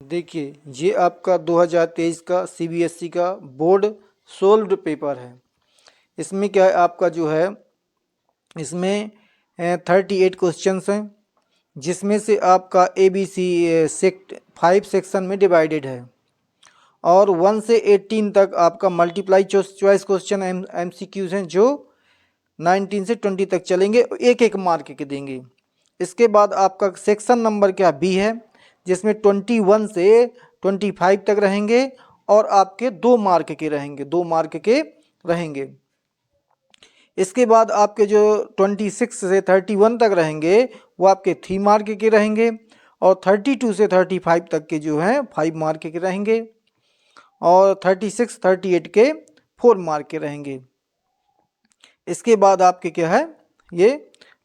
देखिए ये आपका 2023 का सीबीएसई का बोर्ड सोल्व्ड पेपर है। इसमें क्या है आपका जो है इसमें 38 क्वेश्चंस हैं, जिसमें से आपका ABC 5 सेक्शन में डिवाइडेड है और 1 से 18 तक आपका मल्टीप्लाई चॉइस क्वेश्चन MCQs हैं जो 19 से 20 तक चलेंगे, एक एक मार्क के देंगे। इसके बाद आपका सेक्शन नंबर क्या बी है, जिसमें 21 से 25 तक रहेंगे और आपके 2 मार्क के रहेंगे, 2 मार्क के रहेंगे। इसके बाद आपके जो 26 से 31 तक रहेंगे वो आपके 3 मार्क के रहेंगे और 32 से 35 तक के जो हैं 5 मार्क के रहेंगे और 36 38 के 4 मार्क के रहेंगे। इसके बाद आपके क्या है ये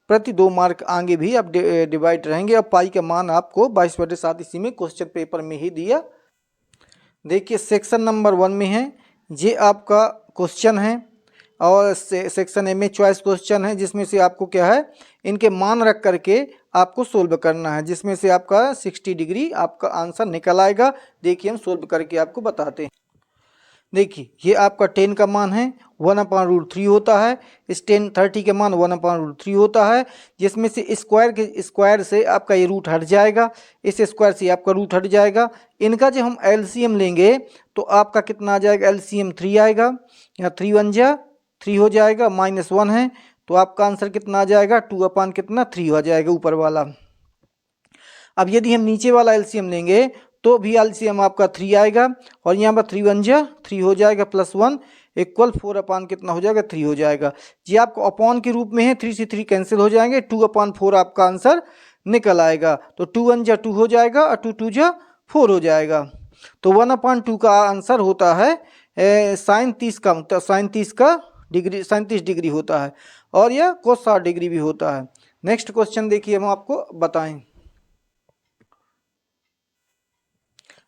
प्रति 2 मार्क आगे भी आप डिवाइड रहेंगे। अब पाई का मान आपको 22/7 इसी में क्वेश्चन पेपर में ही दिया। देखिए सेक्शन नंबर 1 में है, ये आपका क्वेश्चन है और सेक्शन ए में चॉइस क्वेश्चन है, जिसमें से आपको क्या है इनके मान रख करके आपको सोल्व करना है, जिसमें से आपका 60 डिग्री आपका आंसर निकल आएगा। देखिए हम सोल्व करके आपको बताते हैं। देखिए ये आपका 10 का मान है 1/√3 होता है, इस 30 के मान 1/√3 होता है, जिसमें से स्क्वायर से आपका ये रूट हट जाएगा, इस स्क्वायर से आपका रूट हट जाएगा। इनका जब हम LCM लेंगे तो आपका कितना आ जाएगा, LCM 3 आएगा, यहाँ 3 1 जा 3 हो जाएगा, -1 है तो आपका आंसर कितना आ जाएगा 2/3 हो जाएगा ऊपर वाला। अब यदि हम नीचे वाला LCM लेंगे तो भी LCM आपका 3 आएगा और यहाँ पर 3 1 जा 3 हो जाएगा +1 इक्वल 4 कितना हो जाएगा 3 हो जाएगा। ये आपको अपॉन के रूप में है, 3 से 3 कैंसिल हो जाएंगे, 2/4 आपका आंसर निकल आएगा। तो 2 1 जा 2 हो जाएगा और 2 2 जा 4 हो जाएगा। तो 1/2 का आंसर होता है sin 30 का, sin 30 का डिग्री 37 डिग्री होता है और यह cos 60 डिग्री भी होता है। नेक्स्ट क्वेश्चन देखिए हम आपको बताएं।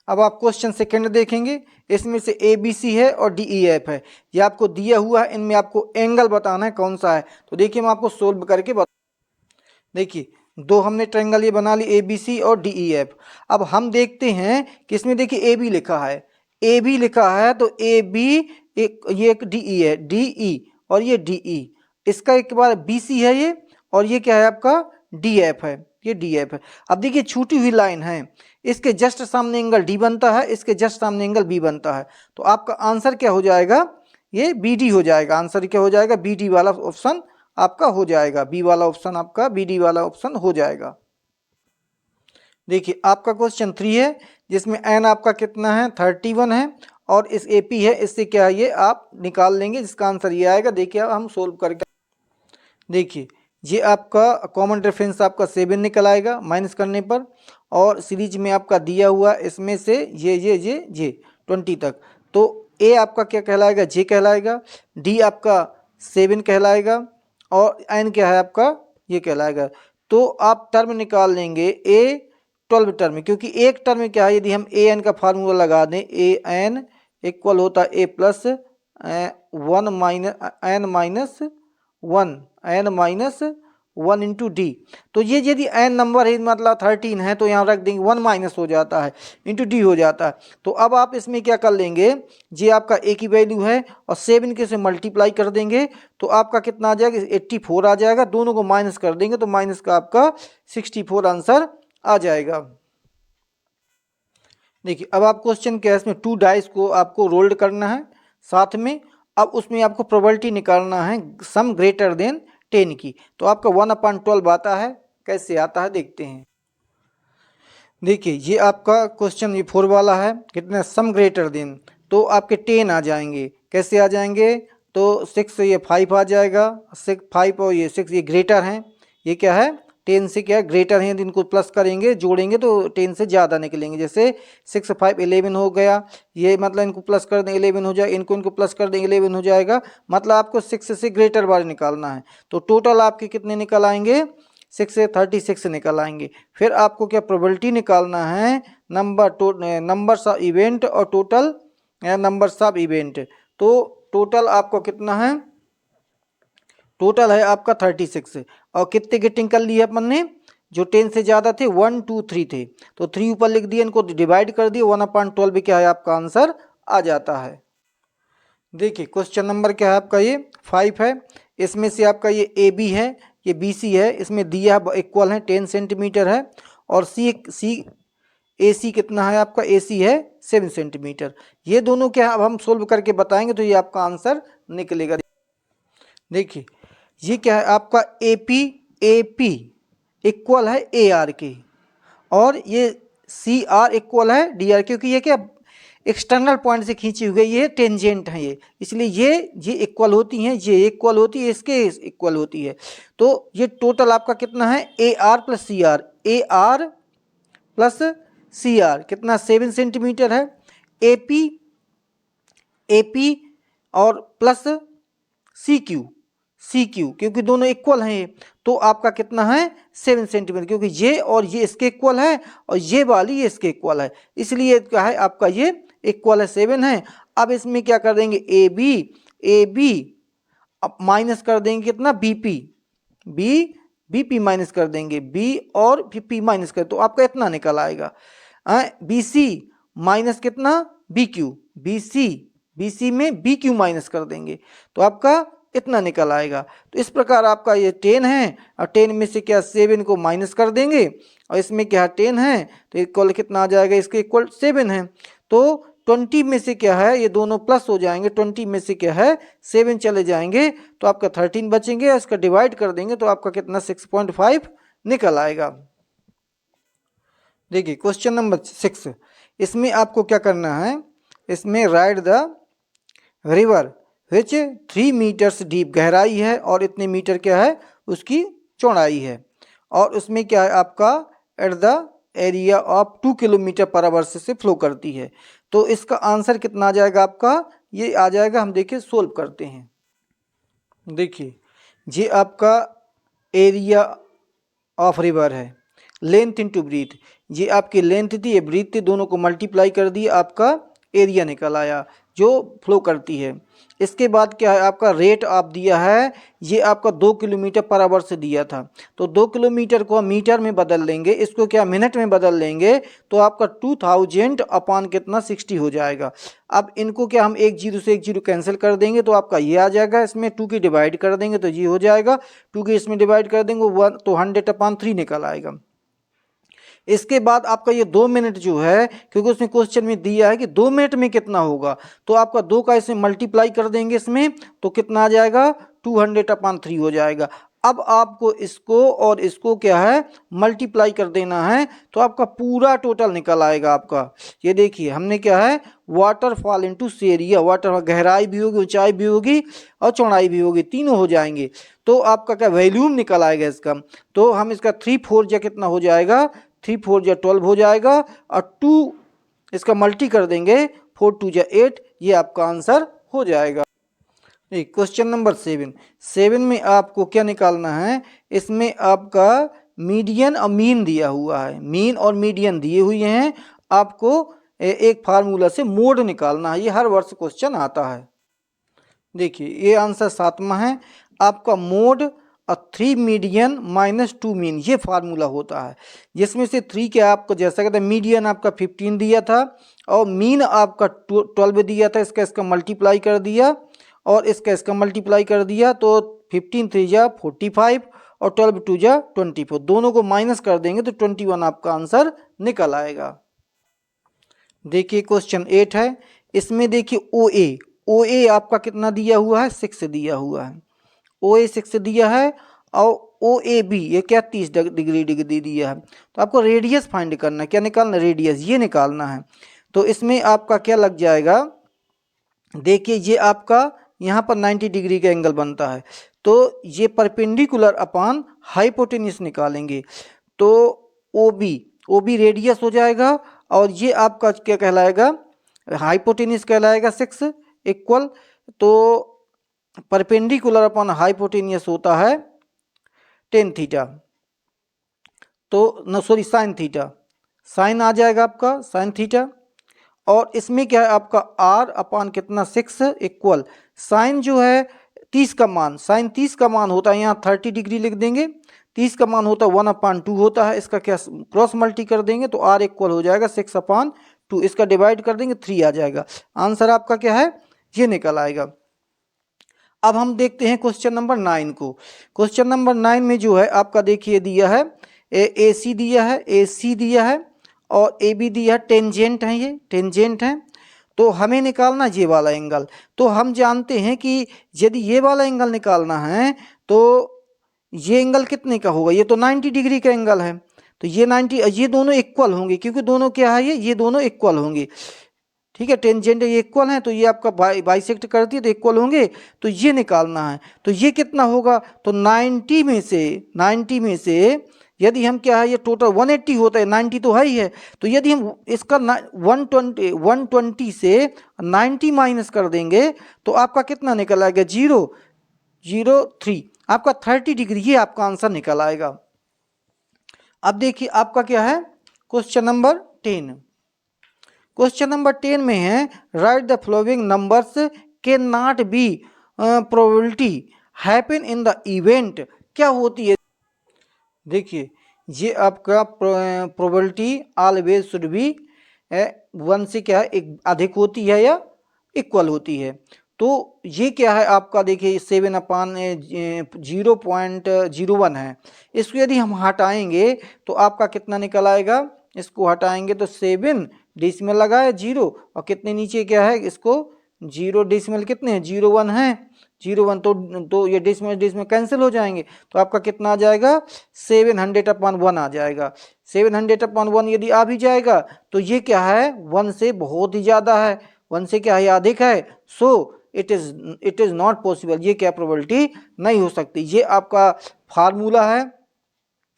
अब आप क्वेश्चन सेकंड देखेंगे, इसमें से ABC है और DEF है, ये आपको दिया हुआ है, इनमें आपको एंगल बताना है कौन सा है। तो देखिए हम आपको सोल्व करके देखिए दो हमने ट्रायंगल ये बना ली ABC और DEF। अब हम देखते हैं कि इसमें देखिए AB लिखा है, AB लिखा है तो AB ये एक DE है, DE और ये DE, इसका एक बार BC है ये और ये क्या है आपका DF है, ये DF है। अब देखिए छूटी हुई लाइन है, इसके जस्ट सामने एंगल D बनता है, इसके जस्ट सामने एंगल B बनता है, तो आपका आंसर क्या हो जाएगा, ये BD हो जाएगा। आंसर क्या हो जाएगा, BD वाला ऑप्शन आपका हो जाएगा, बी वाला ऑप्शन आपका BD वाला ऑप्शन हो जाएगा। देखिए आपका क्वेश्चन 3 है, जिसमें n आपका कितना है 31 है और इस AP है, इससे क्या है ये आप निकाल लेंगे, जिसका आंसर ये आएगा। देखिए अब हम सोल्व करके देखिए ये आपका कॉमन रेफरेंस आपका 7 निकल आएगा माइनस करने पर, और सीरीज में आपका दिया हुआ इसमें से ये 20 तक, तो A आपका क्या कहलाएगा, J कहलाएगा, D आपका 7 कहलाएगा और N क्या है आपका ये कहलाएगा। तो आप टर्म निकाल लेंगे A 12 टर्म, क्योंकि एक टर्म में क्या है, यदि हम AN का फार्मूला लगा दें, AN इक्वल होता है A plus 1 minus 1 into D. तो ये यदि n नंबर है मतलब 13 है तो यहाँ रख देंगे 1 माइनस हो जाता है इंटू डी हो जाता है। तो अब आप इसमें क्या कर लेंगे, ये आपका a की वैल्यू है और 7 के से मल्टीप्लाई कर देंगे तो आपका कितना आ जाएगा 84 आ जाएगा, दोनों को माइनस कर देंगे तो माइनस का आपका 64 आंसर आ जाएगा। देखिए अब आप क्वेश्चन क्या है, इसमें 2 डाइस को आपको रोल्ड करना है साथ में, अब उसमें आपको प्रोबेबिलिटी निकालना है सम ग्रेटर देन 10 की। तो आपका 1/12 आता है, कैसे आता है देखते हैं। देखिए ये आपका क्वेश्चन ये 4 वाला है, कितना सम ग्रेटर देन, तो आपके 10 आ जाएंगे, कैसे आ जाएंगे, तो 6 ये 5 आ जाएगा, 6 5 और ये 6 ये ग्रेटर हैं, ये क्या है 10 से क्या ग्रेटर हैं, इनको प्लस करेंगे जोड़ेंगे तो 10 से ज़्यादा निकलेंगे। जैसे 6 5 11 हो गया, ये मतलब इनको प्लस कर दें 11 हो जाए, इनको प्लस कर दें 11 हो जाएगा, मतलब आपको 6 से ग्रेटर वाले निकालना है। तो टोटल आपके कितने निकल आएंगे, 6 से 36 निकल आएंगे। फिर आपको क्या प्रोबेबिलिटी निकालना है, नंबर्स ऑफ इवेंट और टोटल नंबर्स ऑफ इवेंट। तो टोटल आपको कितना है, टोटल है आपका 36 और कितने गेटिंग कर ली है अपन ने जो 10 से ज़्यादा थे 1 2 3 थे, तो 3 ऊपर लिख दिए, इनको डिवाइड कर दिए, 1/12 क्या है आपका आंसर आ जाता है। देखिए क्वेश्चन नंबर क्या है आपका, ये 5 है। इसमें से आपका ये ए बी है, ये बी सी है, इसमें दिया इक्वल है 10 सेंटीमीटर है, और सी ए सी कितना है आपका, ए सी है 7 सेंटीमीटर। ये दोनों क्या है अब हम सोल्व करके बताएंगे तो ये आपका आंसर निकलेगा। देखिए ये क्या है आपका ए पी इक्वल है ए आर के, और ये सी आर इक्वल है डी आर, क्योंकि ये क्या एक्सटर्नल पॉइंट से खींची हुई है, ये टेंजेंट है ये, इसलिए ये इक्वल होती हैं, ये इक्वल होती है, इसके इक्वल होती है। तो ये टोटल आपका कितना है, a r plus c r, a r plus c r कितना 7 सेंटीमीटर है, ए पी और प्लस सी क्यू क्योंकि दोनों इक्वल हैं, तो आपका कितना है 7 सेंटीमीटर, क्योंकि ये और ये इसके इक्वल है और ये वाली ये इसके इक्वल है, इसलिए क्या है आपका ये इक्वल है 7 है। अब इसमें क्या कर देंगे, ए बी अब माइनस कर देंगे कितना, बी पी माइनस कर देंगे, बी और पी माइनस कर, तो आपका इतना निकल आएगा। बी सी माइनस कितना, बी सी में बी क्यू माइनस कर देंगे, तो आपका इतना निकल आएगा। तो इस प्रकार आपका ये 10 है, और 10 में से क्या 7 को माइनस कर देंगे, और इसमें क्या 10 है तो इक्वल कितना आ जाएगा, इसके इक्वल 7 है। तो 20 में से क्या है, ये दोनों प्लस हो जाएंगे, 20 में से क्या है 7 चले जाएंगे, तो आपका 13 बचेंगे, इसका डिवाइड कर देंगे तो आपका कितना 6.5 निकल आएगा। देखिए क्वेश्चन नंबर 6, इसमें आपको क्या करना है, इसमें right the river which 3 metres deep, गहराई है और इतने मीटर क्या है उसकी चौड़ाई है, और उसमें क्या है आपका at the area of 2 kilometre per hour से फ्लो करती है। तो इसका आंसर कितना आ जाएगा आपका, ये आ जाएगा, हम देखिए सोल्व करते हैं। देखिए ये आपका एरिया ऑफ रिवर है, लेंथ इनटू ब्रीथ, ये आपकी लेंथ थी, ये ब्रीथ थी, दोनों को मल्टीप्लाई कर दिए, आपका एरिया निकल आया जो फ्लो करती है। इसके बाद क्या है आपका रेट आप दिया है, ये आपका 2 किलोमीटर पर आवर से दिया था, तो 2 किलोमीटर को हम मीटर में बदल लेंगे, इसको क्या मिनट में बदल लेंगे, तो आपका 2000 अपान कितना 60 हो जाएगा। अब इनको क्या हम एक जीरो से एक जीरो कैंसिल कर देंगे, तो आपका ये आ जाएगा, इसमें 2 की डिवाइड कर देंगे तो ये हो जाएगा, 2 की इसमें डिवाइड कर देंगे 1, तो 100/3 निकल आएगा। इसके बाद आपका ये 2 मिनट जो है, क्योंकि उसमें क्वेश्चन में दिया है कि 2 मिनट में कितना होगा, तो आपका 2 का इसमें मल्टीप्लाई कर देंगे इसमें, तो कितना आ जाएगा 200/3 हो जाएगा। अब आपको इसको और इसको क्या है मल्टीप्लाई कर देना है, तो आपका पूरा टोटल निकल आएगा आपका। ये देखिए हमने क्या है वाटरफॉल इनटू एरिया, वाटर गहराई भी होगी, ऊंचाई भी होगी और चौड़ाई भी होगी, तीनों हो जाएंगे, तो आपका क्या वॉल्यूम निकल आएगा इसका। तो हम इसका 3/4 या कितना हो जाएगा, 3/4 या 12 हो जाएगा, और 2 इसका मल्टी कर देंगे, 4 2 या 8, ये आपका आंसर हो जाएगा। क्वेश्चन नंबर 7 में आपको क्या निकालना है, इसमें आपका मीडियन और मीन दिया हुआ है, मीन और मीडियन दिए हुए हैं, आपको एक फार्मूला से मोड निकालना है, ये हर वर्ष क्वेश्चन आता है। देखिए ये आंसर 7वां है, आपका मोड 3 मीडियन माइनस 2 मीन, ये फार्मूला होता है, जिसमें से 3 क्या आपको जैसा कहते हैं मीडियन आपका 15 दिया था, और मीन आपका 12 दिया था, इसका मल्टीप्लाई कर दिया, और इसका मल्टीप्लाई कर दिया, तो 15 3 जा 45 और 12 2 जा 24, दोनों को माइनस कर देंगे तो 21 आपका आंसर निकल आएगा। देखिए क्वेश्चन 8 है, इसमें देखिए ओ ए आपका कितना दिया हुआ है, 6 दिया हुआ है, ओ ए 6 दिया है, और ओ ए बी ये क्या 30 डिग्री दिया है, तो आपको रेडियस फाइंड करना है, क्या निकालना, रेडियस ये निकालना है। तो इसमें आपका क्या लग जाएगा, देखिए ये आपका यहाँ पर 90 डिग्री का एंगल बनता है, तो ये परपेंडिकुलर अपान हाइपोटेन्यूस निकालेंगे, तो ओ बी रेडियस हो जाएगा, और ये आपका क्या कहलाएगा, हाइपोटेन्यूस कहलाएगा 6 इक्वल, तो परपेंडिकुलर अपॉन हाइपोटेनियस होता है 10 थीटा, तो साइन थीटा, साइन आ जाएगा आपका साइन थीटा, और इसमें क्या है आपका r अपान कितना 6 इक्वल, साइन जो है 30 का मान, साइन 30 का मान होता है, यहाँ 30 डिग्री लिख देंगे, 30 का मान होता है 1/2 होता है, इसका क्या क्रॉस मल्टी कर देंगे तो r इक्वल हो जाएगा 6/2, इसका डिवाइड कर देंगे 3 आ जाएगा। आंसर आपका क्या है, ये निकल आएगा। अब हम देखते हैं क्वेश्चन नंबर 9 को। क्वेश्चन नंबर 9 में जो है आपका देखिए दिया है ए सी दिया है, ए सी दिया है और ए बी दिया है, टेंजेंट है, ये टेंजेंट है। तो हमें निकालना ये वाला एंगल। तो हम जानते हैं कि यदि ये वाला एंगल निकालना है तो ये एंगल कितने का होगा, ये तो 90 डिग्री का एंगल है। तो ये 90, ये दोनों इक्वल होंगे क्योंकि दोनों क्या है, ये दोनों इक्वल होंगे। ठीक है, टेंजेंट ये इक्वल है तो ये आपका बाइसेक्ट करती है तो इक्वल होंगे, तो ये निकालना है। तो ये कितना होगा, तो 90 में से यदि हम क्या है, ये टोटल 180 होता है, 90 तो है ही है। तो यदि हम इसका 120 से 90 माइनस कर देंगे तो आपका कितना निकल आएगा, 0.03, आपका 30 डिग्री, ये आपका आंसर निकल आएगा। अब देखिए आपका क्या है क्वेश्चन नंबर 10। क्वेश्चन नंबर 10 में है right the following numbers can not be probability happen in the event, क्या होती है। देखिए ये आपका प्रोबेबिलिटी ऑलवेज शुड बी 1 से क्या है, एक अधिक होती है या इक्वल होती है। तो ये क्या है आपका, देखिए 7/0.01 है। इसको यदि हम हटाएंगे तो आपका कितना निकल आएगा, इसको हटाएंगे तो 7 डेसिमल लगाए 0 और कितने नीचे क्या है, इसको 0 डेसिमल कितने हैं, 0.1 है, 0.1 तो ये डेसिमल कैंसिल हो जाएंगे। तो आपका कितना आ जाएगा, 700/1 आ जाएगा। 700/1 यदि आ भी जाएगा तो ये क्या है, 1 से बहुत ही ज़्यादा है, 1 से क्या है अधिक है। So it is not possible, ये क्या प्रोबेबिलिटी नहीं हो सकती। ये आपका फार्मूला है,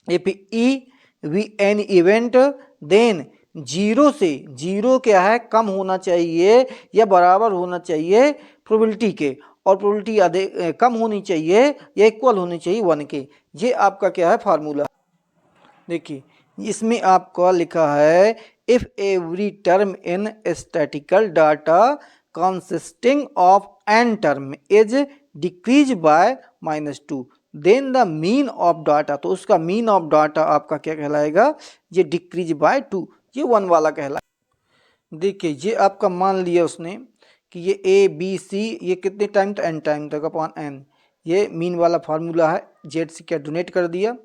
if e v n event then 0 से 0 क्या है, कम होना चाहिए या बराबर होना चाहिए प्रोबेबिलिटी के, और प्रोबेबिलिटी अधिक कम होनी चाहिए या इक्वल होनी चाहिए 1 के। ये आपका क्या है फार्मूला। देखिए इसमें आपका लिखा है if every term in statical data consisting of n term is decreased by -2 then the mean of data, तो उसका मीन ऑफ डाटा आपका क्या कहलाएगा, ये डिक्रीज बाय 2, ये 1 वाला कहलाएगा। देखिए ये आपका मान लिया उसने कि ये ए बी सी ये कितने टाइम तक, n टाइम तक अपॉन n, ये मीन वाला फार्मूला है। जेड से क्या डोनेट कर दिया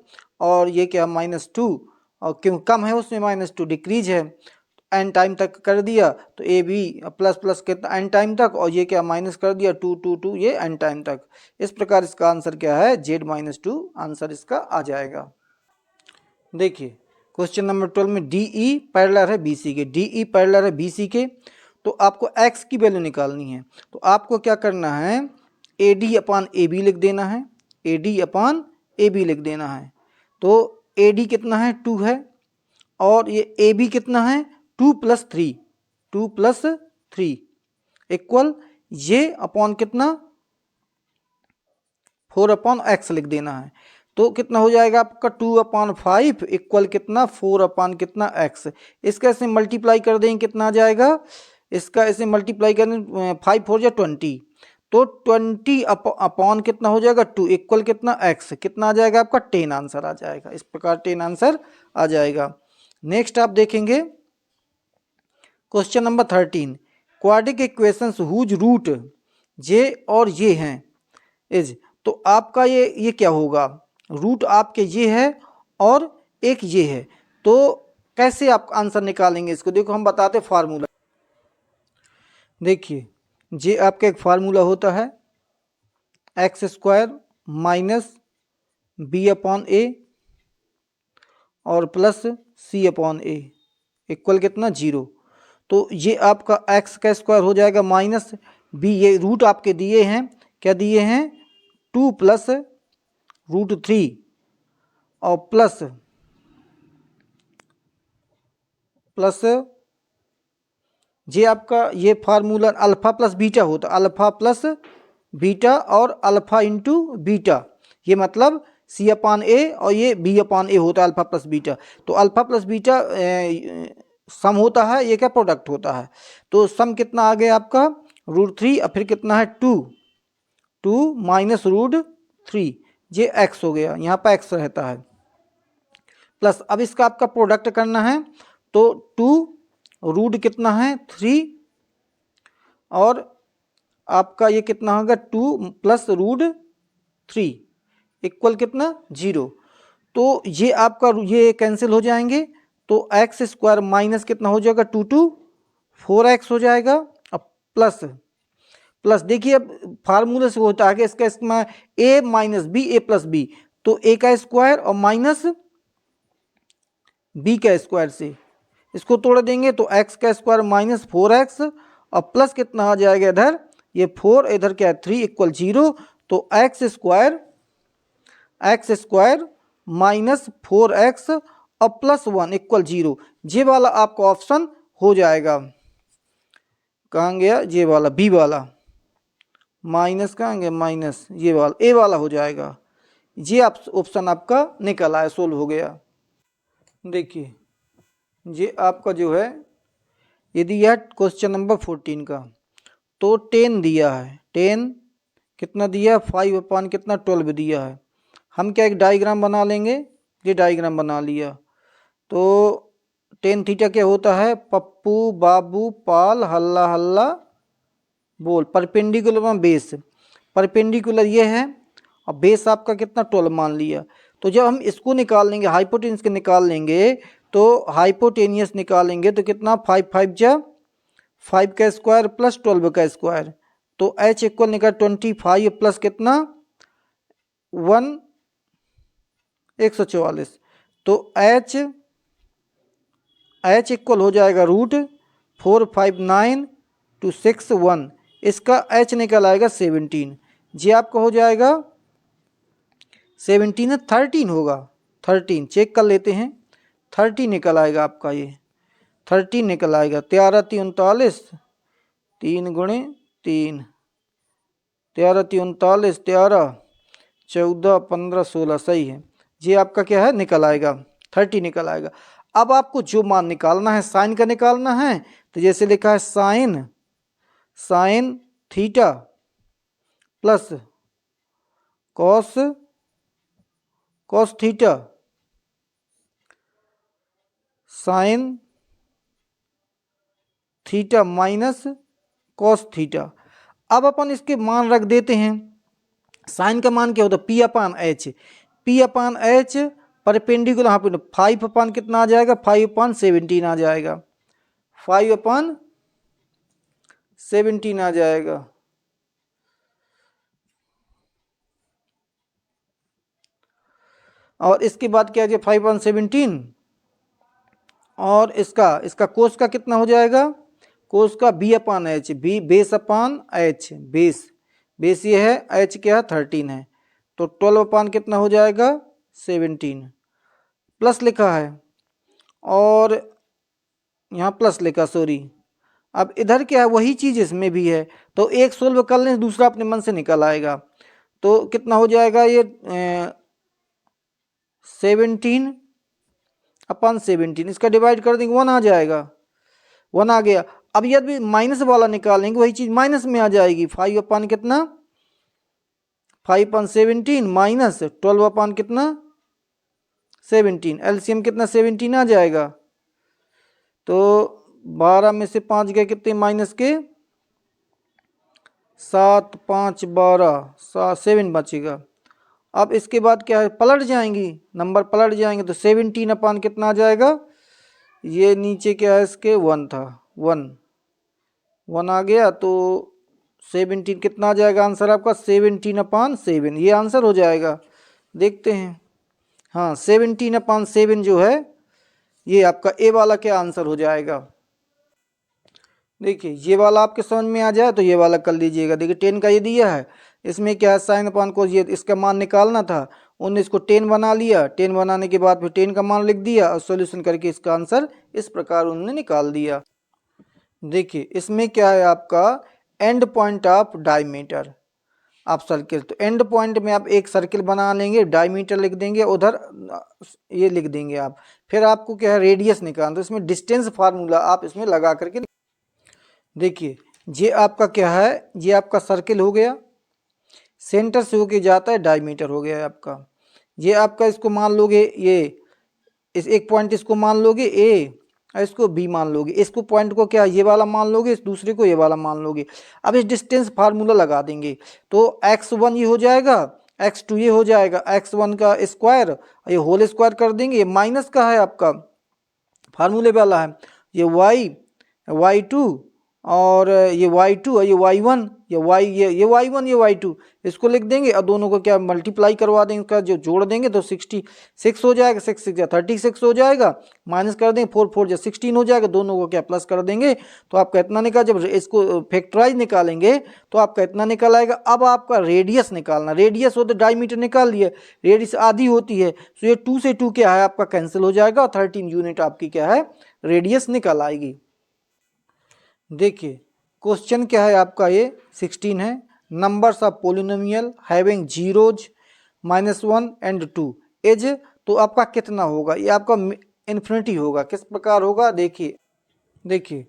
और ये क्या -2 और क्यों कम है उसमें -2 डिक्रीज है, n टाइम तक कर दिया तो ए बी प्लस प्लस कितना n टाइम तक और ये क्या माइनस कर दिया 2 2 2 ये n टाइम तक। इस प्रकार इसका आंसर क्या है, z-2 आंसर इसका आ जाएगा। देखिए क्वेश्चन नंबर 12 में डी ई पैरेलल है बी सी के, डी ई पैरेलल है बी सी के, तो आपको x की वैल्यू निकालनी है। तो आपको क्या करना है, a d upon a b लिख देना है, a d upon a b लिख देना है। तो ए डी कितना है 2 है और ये ए बी कितना है 2 + 3, 2 + 3 इक्वल ये अपॉन कितना 4/x लिख देना है। तो कितना हो जाएगा आपका 2/5 इक्वल कितना 4/ कितना x। इसका ऐसे मल्टीप्लाई कर देंगे कितना आ जाएगा, इसका ऐसे मल्टीप्लाई करें 5 4 = 20, तो 20 अपॉन कितना हो जाएगा 2 इक्वल कितना x, कितना आ जाएगा आपका 10 आंसर आ जाएगा। इस प्रकार 10 आंसर आ जाएगा। नेक्स्ट आप देखेंगे question number 13 quadratic equations whose root जे और ये हैं इज, तो आपका ये क्या होगा, रूट आपके ये है और एक ये है, तो कैसे आप आंसर निकालेंगे इसको। देखो हम बताते फार्मूला। देखिए ये आपका एक फार्मूला होता है x² - b/a और प्लस c/a इक्वल कितना 0। तो ये आपका x का स्क्वायर हो जाएगा माइनस b, ये रूट आपके दिए हैं, क्या दिए हैं 2 + √3 और प्लस ये आपका ये फार्मूला अल्फ़ा प्लस बीटा होता है, अल्फ़ा प्लस बीटा और अल्फ़ा इंटू बीटा, ये मतलब c/a और ये b/a होता है अल्फ़ा प्लस बीटा। तो अल्फ़ा प्लस बीटा सम होता है, ये क्या प्रोडक्ट होता है। तो सम कितना आ गया आपका √3 और फिर कितना है 2 - √3 ये x हो गया, यहाँ पर x रहता है प्लस। अब इसका आपका प्रोडक्ट करना है तो 2 रूट कितना है 3 और आपका ये कितना होगा 2 प्लस रूट 3 इक्वल कितना 0। तो ये आपका ये कैंसिल हो जाएंगे तो एक्स स्क्वायर माइनस कितना हो जाएगा 2 4x हो जाएगा। अब प्लस प्लस देखिए अब फार्मूले से होता है कि इसका a minus b a plus b, तो a का स्क्वायर और माइनस b का स्क्वायर से इसको तोड़ देंगे तो x का स्क्वायर माइनस 4x और प्लस कितना आ जाएगा इधर ये 4 इधर क्या है 3 इक्वल 0। तो एक्स स्क्वायर माइनस 4x और प्लस 1 इक्वल 0, ये वाला आपका ऑप्शन हो जाएगा। कहाँ गया ये वाला बी वाला, माइनस कहाँ गया माइनस, ये वाला ए वाला हो जाएगा। ये आप ऑप्शन आपका निकल आया, सोल्व हो गया। देखिए ये आपका जो है यदि यह क्वेश्चन नंबर 14 का, तो 10 दिया है, 10 कितना दिया 5 अपान कितना 12 दिया है। हम क्या एक डायग्राम बना लेंगे, ये डायग्राम बना लिया तो टेन थीटा क्या होता है पप्पू बाबू पाल हल्ला हल्ला बोल, परपेंडिकुलर में बेस, परपेंडिकुलर ये है और बेस आपका कितना 12 मान लिया। तो जब हम इसको निकाल लेंगे हाइपोटेन्यूस के निकाल लेंगे तो हाइपोटेनियस निकालेंगे तो कितना 5 5 जा 5 का स्क्वायर प्लस 12 का स्क्वायर, तो h इक्वल निकल 25 प्लस कितना 144, तो h इक्वल हो जाएगा रूट 459 to 61, इसका h निकल आएगा 17। जी आपका हो जाएगा 17 है 13 होगा, 13 चेक कर लेते हैं 30 निकल आएगा आपका, ये 13 निकल आएगा। 13 3 39, 3 गुणे 3, 13 3 39, 13 14 15 16 सही है। ये आपका क्या है निकल आएगा 30 निकल आएगा। अब आपको जो मान निकालना है साइन का निकालना है, तो जैसे लिखा है sine theta plus cos theta sine theta minus cos theta. अब अपन इसके मान रख देते हैं। साइन का मान क्या होता है पी अपान एच परपेंडिकुलर, यहाँ पे 5 अपान कितना आ जाएगा 5 अपान 17 आ जाएगा, 5 अपान 17 आ जाएगा। और इसके बाद क्या है 5 अपान 17 और इसका कोस का कितना हो जाएगा, कोस का B upon H, B base upon H, base ये है, एच क्या है 13 है, तो 12 अपान कितना हो जाएगा 17 प्लस लिखा है और यहाँ प्लस लिखा सॉरी। अब इधर क्या है वही चीज़ इसमें भी है, तो एक सोल्व कर लें दूसरा अपने मन से निकल आएगा। तो कितना हो जाएगा ये 17 अपान 17, इसका डिवाइड कर देंगे 1 आ जाएगा, 1 आ गया। अब यदि माइनस वाला निकालेंगे वही चीज़ माइनस में आ जाएगी, 5 अपान कितना 5 अपान 17 माइनस 12 अपान कितना 17, एलसीएम कितना 17 आ जाएगा। तो 12 में से 5 गए कितने माइनस के 7 5 12 7 बचेगा। अब इसके बाद क्या है पलट जाएंगी, नंबर पलट जाएंगे तो 17 अपान कितना आ जाएगा, ये नीचे क्या है इसके 1 था, 1 आ गया, तो 17 कितना आ जाएगा आंसर आपका 17 अपान 7, ये आंसर हो जाएगा। देखते हैं हाँ 17 अपान 7 जो है ये आपका ए वाला क्या आंसर हो जाएगा। देखिए ये वाला आपके समझ में आ जाए तो ये वाला कर लीजिएगा। देखिए 10 का ये दिया है, इसमें क्या है साइन अपान को ये इसका मान निकालना था, उन्होंने इसको 10 बना लिया, 10 बनाने के बाद फिर 10 का मान लिख दिया और सॉल्यूशन करके इसका आंसर इस प्रकार उन्होंने निकाल दिया। देखिए इसमें क्या है आपका एंड पॉइंट ऑफ डायमीटर आप सर्किल, तो एंड पॉइंट में आप एक सर्किल बना लेंगे, डायमीटर लिख देंगे, उधर ये लिख देंगे आप, फिर आपको क्या है रेडियस निकालना, तो इसमें डिस्टेंस फार्मूला आप इसमें लगा करके। देखिए ये आपका क्या है, ये आपका सर्किल हो गया, सेंटर से होके जाता है डायमीटर हो गया है आपका। ये आपका इसको मान लोगे, ये इस एक पॉइंट इसको मान लोगे ए और इसको बी मान लोगे, इसको पॉइंट को क्या ये वाला मान लोगे, इस दूसरे को ये वाला मान लोगे। अब इस डिस्टेंस फार्मूला लगा देंगे तो x1 ये हो जाएगा, x2 ये हो जाएगा, x1 का स्क्वायर, ये होल स्क्वायर कर देंगे, ये माइनस का है आपका फार्मूले वाला है, ये y2 और ये y2 और ये y1, ये y1 ये y2, इसको लिख देंगे और दोनों को क्या मल्टीप्लाई करवा देंगे, इसका जो जोड़ देंगे तो 66 हो जाएगा, 6 6 36 हो जाएगा, माइनस कर देंगे 4 4 16 हो जाएगा, दोनों को क्या प्लस कर देंगे तो आपका इतना निकाल, जब इसको फैक्टराइज निकालेंगे तो आपका इतना निकल आएगा। अब आपका रेडियस निकालना, रेडियस हो तो डायमीटर निकाल लिए, रेडियस आधी होती है तो ये 2 से 2 क्या है आपका कैंसिल हो जाएगा और 13 यूनिट आपकी क्या है रेडियस निकल आएगी। देखिए क्वेश्चन क्या है आपका, ये 16 है, numbers of polynomial having zeros -1 and 2 is, तो आपका कितना होगा, ये आपका इन्फिनिटी होगा, किस प्रकार होगा देखिए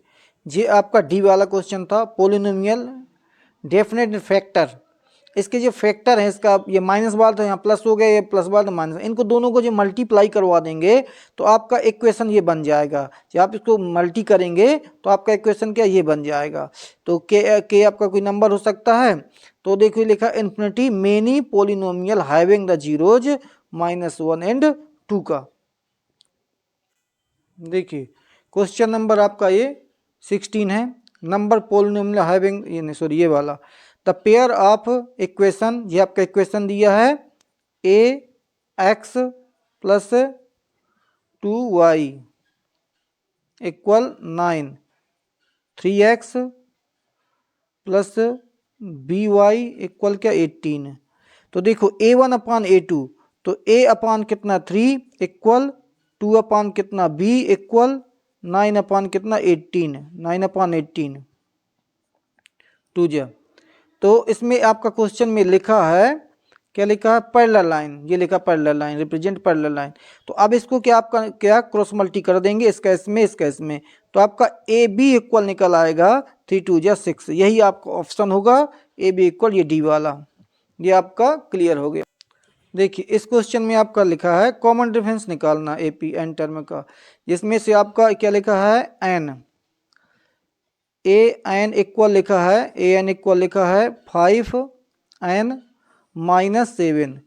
ये आपका डी वाला क्वेश्चन था, पोलिनोमियल डेफिनेट फैक्टर, इसके जो फैक्टर है इसका ये माइनस वाला था यहाँ प्लस हो गया, ये प्लस वाला माइनस, इनको दोनों को जो मल्टीप्लाई करवा देंगे तो आपका इक्वेशन ये बन जाएगा, जब आप इसको मल्टी करेंगे तो आपका इक्वेशन क्या ये बन जाएगा। तो के आपका कोई नंबर हो सकता है, तो देखिए लिखा infinity many polynomial having the zeros -1 and 2 का। देखिए क्वेश्चन नंबर आपका ये 16 है, नंबर पोलिनोमियल हैविंग ये नहीं सॉरी ये वाला, द पेयर ऑफ इक्वेशन, ये आपका इक्वेशन दिया है ax plus 2y equal 9, 3x plus by equal क्या 18। तो देखो a1 अपान a2, तो a अपान कितना 3 इक्वल 2 अपान कितना b इक्वल 9 अपान कितना 18, 9 अपान 18 2 जा। तो इसमें आपका क्वेश्चन में लिखा है, क्या लिखा है पैरेलल लाइन, ये लिखा parallel line represent parallel line. तो अब इसको क्या आपका क्या क्रॉस मल्टी कर देंगे, इसका इसमें इसका इसमें, तो आपका ए बी इक्वल निकल आएगा 3 2 जा 6, यही आपका ऑप्शन होगा ए बी इक्वल ये डी वाला, ये आपका क्लियर हो गया। देखिए इस क्वेश्चन में आपका लिखा है कॉमन डिफरेंस निकालना ए पी एन टर्म का, जिसमें से आपका क्या लिखा है एन, ए एन इक्वल लिखा है, ए एन इक्वल लिखा है 5n -7।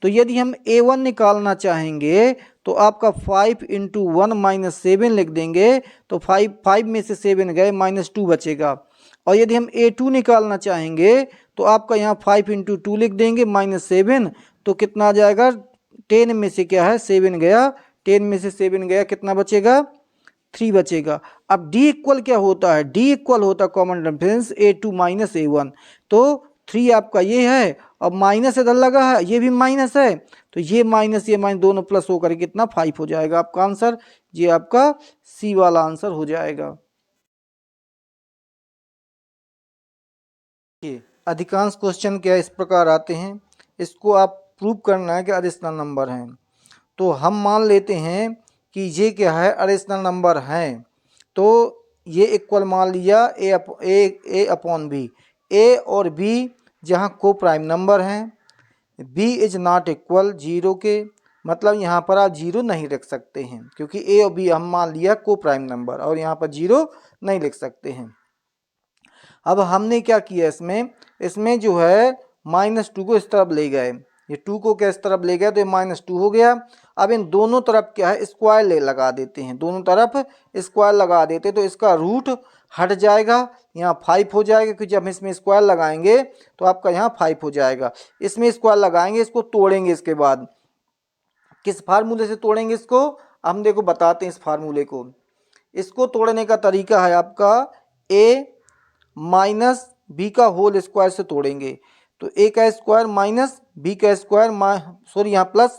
तो यदि हम a1 निकालना चाहेंगे तो आपका 5 × 1 - 7 लिख देंगे, तो 5 में से 7 गए -2 बचेगा। और यदि हम a2 निकालना चाहेंगे तो आपका यहाँ 5 × 2 लिख देंगे -7, तो कितना आ जाएगा 10 में से क्या है 7 गया, 10 में से 7 गया, कितना बचेगा 3 बचेगा। अब d इक्वल क्या होता है, d इक्वल होता है कॉमन डिफरेंस a2 - a1, तो 3 आपका ये है और माइनस इधर लगा है, ये भी माइनस है, तो ये माइनस दोनों प्लस होकर कितना 5 हो जाएगा आपका आंसर, ये आपका सी वाला आंसर हो जाएगा। अधिकांश क्वेश्चन क्या इस प्रकार आते हैं, इसको आप प्रूव करना है कि एडिशनल नंबर हैं। तो हम मान लेते हैं कि ये क्या है एडिशनल नंबर हैं, तो ये इक्वल मान लिया ए अपॉन बी, ए और बी जहाँ को प्राइम नंबर हैं, बी इज नॉट इक्वल 0 के, मतलब यहाँ पर आप 0 नहीं लिख सकते हैं क्योंकि ए और बी हम मान लिया को प्राइम नंबर, और यहाँ पर 0 नहीं लिख सकते हैं। अब हमने क्या किया इसमें जो है -2 को इस तरफ ले गए, ये 2 को क्या इस तरफ ले गए तो ये -2 हो गया। अब इन दोनों तरफ क्या है स्क्वायर लगा देते हैं, दोनों तरफ स्क्वायर लगा देते तो इसका रूट हट जाएगा, यहाँ 5 हो जाएगा, क्योंकि जब इसमें स्क्वायर लगाएंगे तो आपका यहाँ 5 हो जाएगा। इसमें स्क्वायर लगाएंगे, इसको तोड़ेंगे, इसके बाद किस फार्मूले से तोड़ेंगे इसको हम देखो बताते हैं इस फार्मूले को। इसको तोड़ने का तरीका है आपका a माइनस बी का होल स्क्वायर से तोड़ेंगे, तो a का स्क्वायर माइनस बी का स्क्वायर सॉरी यहाँ प्लस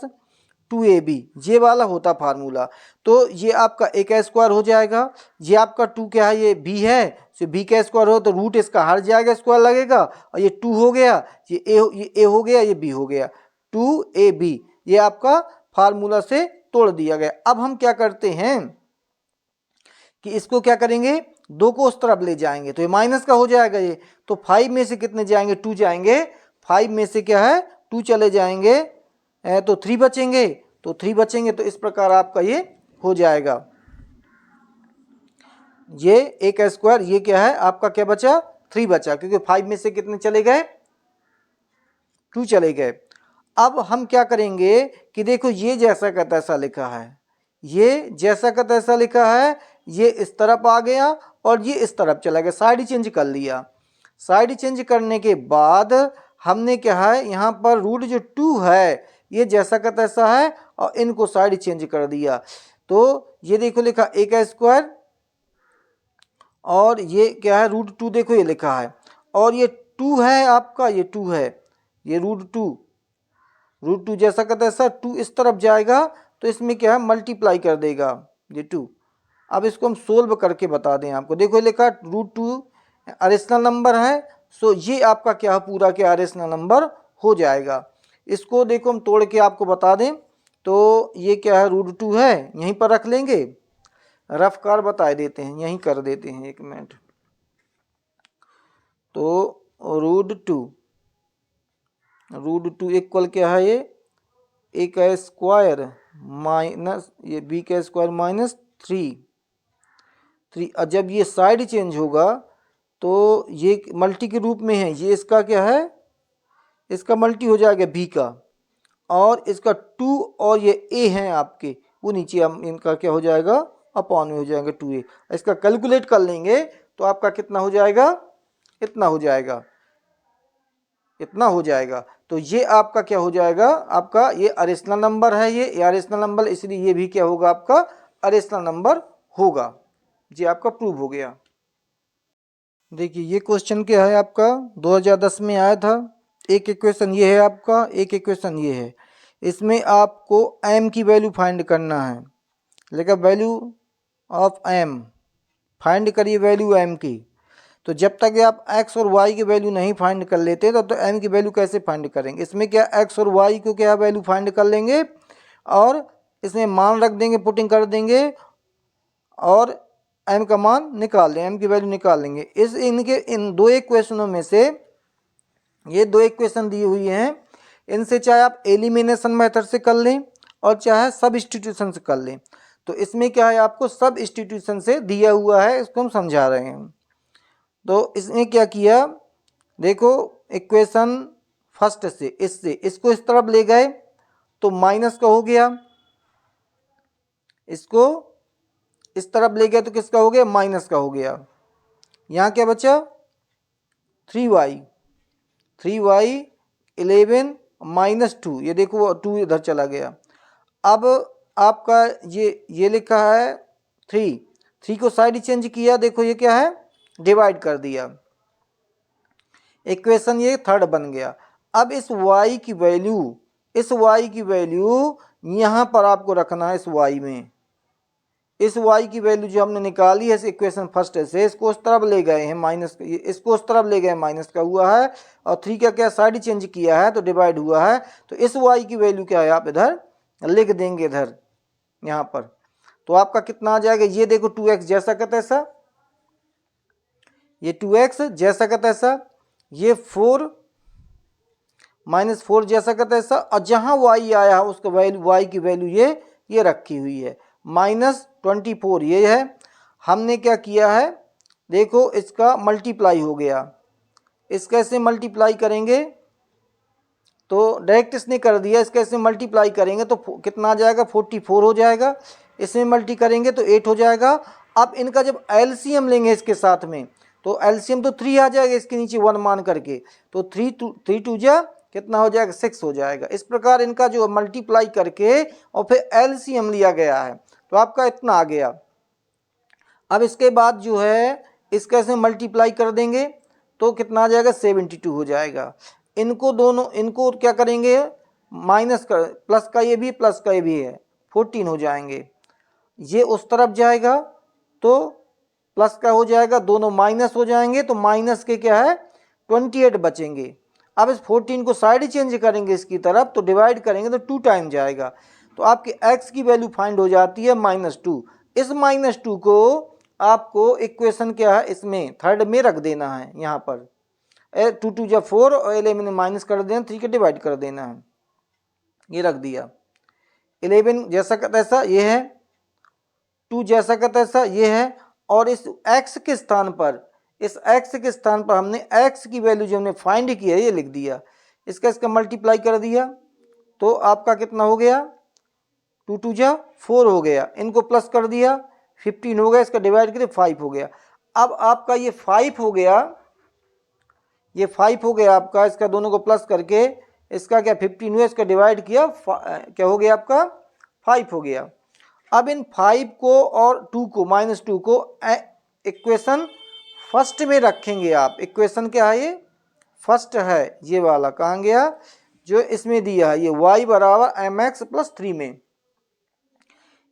2ab, ये वाला होता फार्मूला। तो ये आपका a का स्क्वायर हो जाएगा, ये आपका 2 क्या है ये b है, तो b का स्क्वायर हो तो रूट इसका हट जाएगा, स्क्वायर लगेगा, और ये 2 हो गया, ये a हो गया, ये b हो गया, 2ab, ये आपका फार्मूला से तोड़ दिया गया। अब हम क्या करते हैं कि इसको क्या करेंगे 2 को उस तरफ ले जाएंगे, तो ये माइनस का हो जाएगा ये, तो 5 में से कितने जाएंगे 2 जाएंगे, 5 में से क्या है 2 चले जाएंगे तो 3 बचेंगे, तो 3 बचेंगे, तो इस प्रकार आपका ये हो जाएगा। ये एक स्क्वायर, ये क्या है आपका क्या बचा 3 बचा, क्योंकि 5 में से कितने चले गए 2 चले गए। अब हम क्या करेंगे कि देखो ये जैसा का तैसा लिखा है, ये जैसा का तैसा लिखा है, ये इस तरफ आ गया और ये इस तरफ चला गया, साइड चेंज कर लिया। साइड चेंज करने के बाद हमने क्या है यहाँ पर रूट जो 2 है ये जैसा का तैसा है और इनको साइड चेंज कर दिया। तो ये देखो लिखा एक स्क्वायर और ये क्या है रूट 2, देखो ये लिखा है, और ये 2 है आपका, ये 2 है, ये रूट 2 जैसा का तैसा 2 इस तरफ जाएगा तो इसमें क्या है मल्टीप्लाई कर देगा ये 2। अब इसको हम सोल्व करके बता दें आपको, देखो लिखा रूट 2 अरेशनल नंबर है, सो ये आपका क्या पूरा क्या अरेशनल नंबर हो जाएगा। इसको देखो हम तोड़ के आपको बता दें, तो ये क्या है रूट 2 है, यहीं पर रख लेंगे, रफ कार बता देते हैं, यहीं कर देते हैं, एक मिनट। तो रूट टू इक्वल क्या है, ये ए का स्क्वायर माइनस ये बी का स्क्वायर माइनस 3। जब ये साइड चेंज होगा तो ये मल्टी के रूप में है, ये इसका क्या है इसका मल्टी हो जाएगा बी का, और इसका 2 और ये ए हैं आपके वो नीचे हम इनका क्या हो जाएगा अपॉन में हो जाएंगे 2a। इसका कैलकुलेट कर लेंगे तो आपका कितना हो जाएगा, इतना हो जाएगा, इतना हो जाएगा। तो ये आपका क्या हो जाएगा, आपका ये अरेशनल नंबर है, ये अरेशनल नंबर, इसलिए ये भी क्या होगा आपका अरेशनल नंबर होगा। ये आपका प्रूव हो गया। देखिए ये क्वेश्चन क्या है आपका 2010 में आया था। एक इक्वेशन ये है आपका, एक इक्वेशन ये है। इसमें आपको m की वैल्यू फाइंड करना है, लेकिन वैल्यू ऑफ m फाइंड करिए, वैल्यू m की। तो जब तक आप x और y की वैल्यू नहीं फाइंड कर लेते तब तो m की वैल्यू कैसे फाइंड करेंगे। इसमें क्या x और y को क्या वैल्यू फाइंड कर लेंगे और इसमें मान रख देंगे, पुटिंग कर देंगे और m का मान निकाल दें, m की वैल्यू निकाल लेंगे। इन दो इक्वेशनों में से ये दो इक्वेशन दी हुई हैं, इनसे चाहे आप एलिमिनेशन मेथड से कर लें और चाहे सब्स्टिट्यूशन से कर लें। तो इसमें क्या है आपको सब्स्टिट्यूशन से दिया हुआ है, इसको हम समझा रहे हैं। तो इसने क्या किया, देखो इक्वेशन फर्स्ट से इसको इस तरफ ले गए तो माइनस का हो गया, इसको इस तरफ ले गए तो किसका हो गया माइनस का हो गया। यहाँ क्या बचा 3y 11 माइनस 2, ये देखो 2 इधर चला गया। अब आपका ये लिखा है 3 को साइड चेंज किया, देखो ये क्या है डिवाइड कर दिया, इक्वेशन ये थर्ड बन गया। अब इस y की वैल्यू यहाँ पर आपको रखना है, इस y में इस y की वैल्यू जो हमने निकाली है इस इक्वेशन फर्स्ट से, इसको उस तरफ ले गए हैं माइनस, इसको उस तरफ ले गए माइनस का हुआ है, और 3 का क्या साइड चेंज किया है तो डिवाइड हुआ है। तो इस y की वैल्यू क्या है आप इधर लिख देंगे, इधर यहाँ पर। तो आपका कितना आ जाएगा, ये देखो 2x जैसा का तैसा, ये 2x जैसा का तैसा, ये 4 -4 जैसा का तैसा, और जहाँ y आया है उसका वैल्यू y की वैल्यू ये रखी हुई है -24 ये है। हमने क्या किया है देखो इसका मल्टीप्लाई हो गया, इसका ऐसे मल्टीप्लाई करेंगे तो डायरेक्ट इसने कर दिया, इसका ऐसे मल्टीप्लाई करेंगे तो कितना आ जाएगा 44 हो जाएगा, इसमें मल्टी करेंगे तो 8 हो जाएगा। अब इनका जब एलसीएम लेंगे इसके साथ में तो एलसीएम तो 3 आ जाएगा इसके नीचे 1 मान करके, तो 3 2 जा कितना हो जाएगा 6 हो जाएगा। इस प्रकार इनका जो मल्टीप्लाई करके और फिर एलसीएम लिया गया है तो आपका इतना आ गया। अब इसके बाद जो है इसका ऐसे मल्टीप्लाई कर देंगे तो कितना आ जाएगा 72 हो जाएगा। इनको क्या करेंगे माइनस कर, प्लस का ये भी प्लस का ये भी है 14 हो जाएंगे, ये उस तरफ जाएगा तो प्लस का हो जाएगा, दोनों माइनस हो जाएंगे तो माइनस के क्या है 28 बचेंगे। अब इस 14 को साइड चेंज करेंगे इसकी तरफ तो डिवाइड करेंगे तो 2 टाइम जाएगा, तो आपकी x की वैल्यू फाइंड हो जाती है -2। इस -2 को आपको इक्वेशन क्या है इसमें थर्ड में रख देना है यहाँ पर, टू टू जा 4 और 11 माइनस कर देना, 3 के डिवाइड कर देना है, ये रख दिया। 11 जैसा का तैसा ये है, 2 जैसा का तैसा ये है, और इस x के स्थान पर, इस x के स्थान पर हमने x की वैल्यू जो हमने फाइंड की है ये लिख दिया, इसका मल्टीप्लाई कर दिया, तो आपका कितना हो गया, 2 टू जा 4 हो गया, इनको प्लस कर दिया 15 हो गया, इसका डिवाइड करिए 5 हो गया। अब आपका ये 5 हो गया, ये 5 हो गया आपका, इसका दोनों को प्लस करके इसका क्या 15 हुआ, इसका डिवाइड किया क्या हो गया आपका 5 हो गया। अब इन 5 को और 2 को -2 को इक्वेशन फर्स्ट में रखेंगे आप। इक्वेशन क्या है, ये फर्स्ट है, ये वाला कहाँ गया जो इसमें दिया है, ये y बराबर mx प्लस 3 में,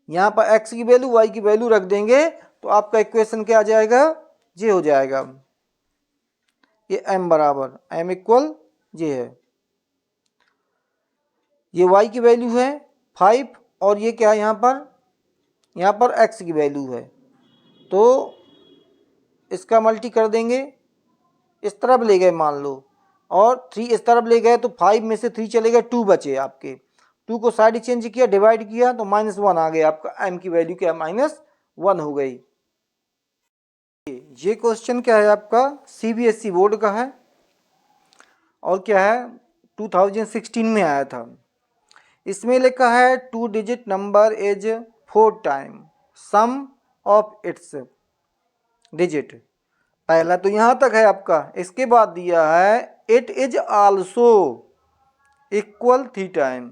यहाँ पर x की वैल्यू y की वैल्यू रख देंगे तो आपका इक्वेशन क्या आ जाएगा, ये हो जाएगा, ये m बराबर m इक्वल ये है, ये y की वैल्यू है 5 और ये क्या है यहाँ पर x की वैल्यू है, तो इसका मल्टी कर देंगे, इस तरफ ले गए मान लो, और 3 इस तरफ ले गए तो 5 में से 3 चले गए, 2 बचे आपके, 2 को साइड चेंज किया, डिवाइड किया तो -1 आ गया, आपका m की वैल्यू क्या -1 हो गई। ये क्वेश्चन क्या है आपका CBSE बोर्ड का है और क्या है 2016 में आया था। इसमें लिखा है 2 digit number is 4 time sum of its digit. पहला तो यहाँ तक है आपका, इसके बाद दिया है it is also equal 3 time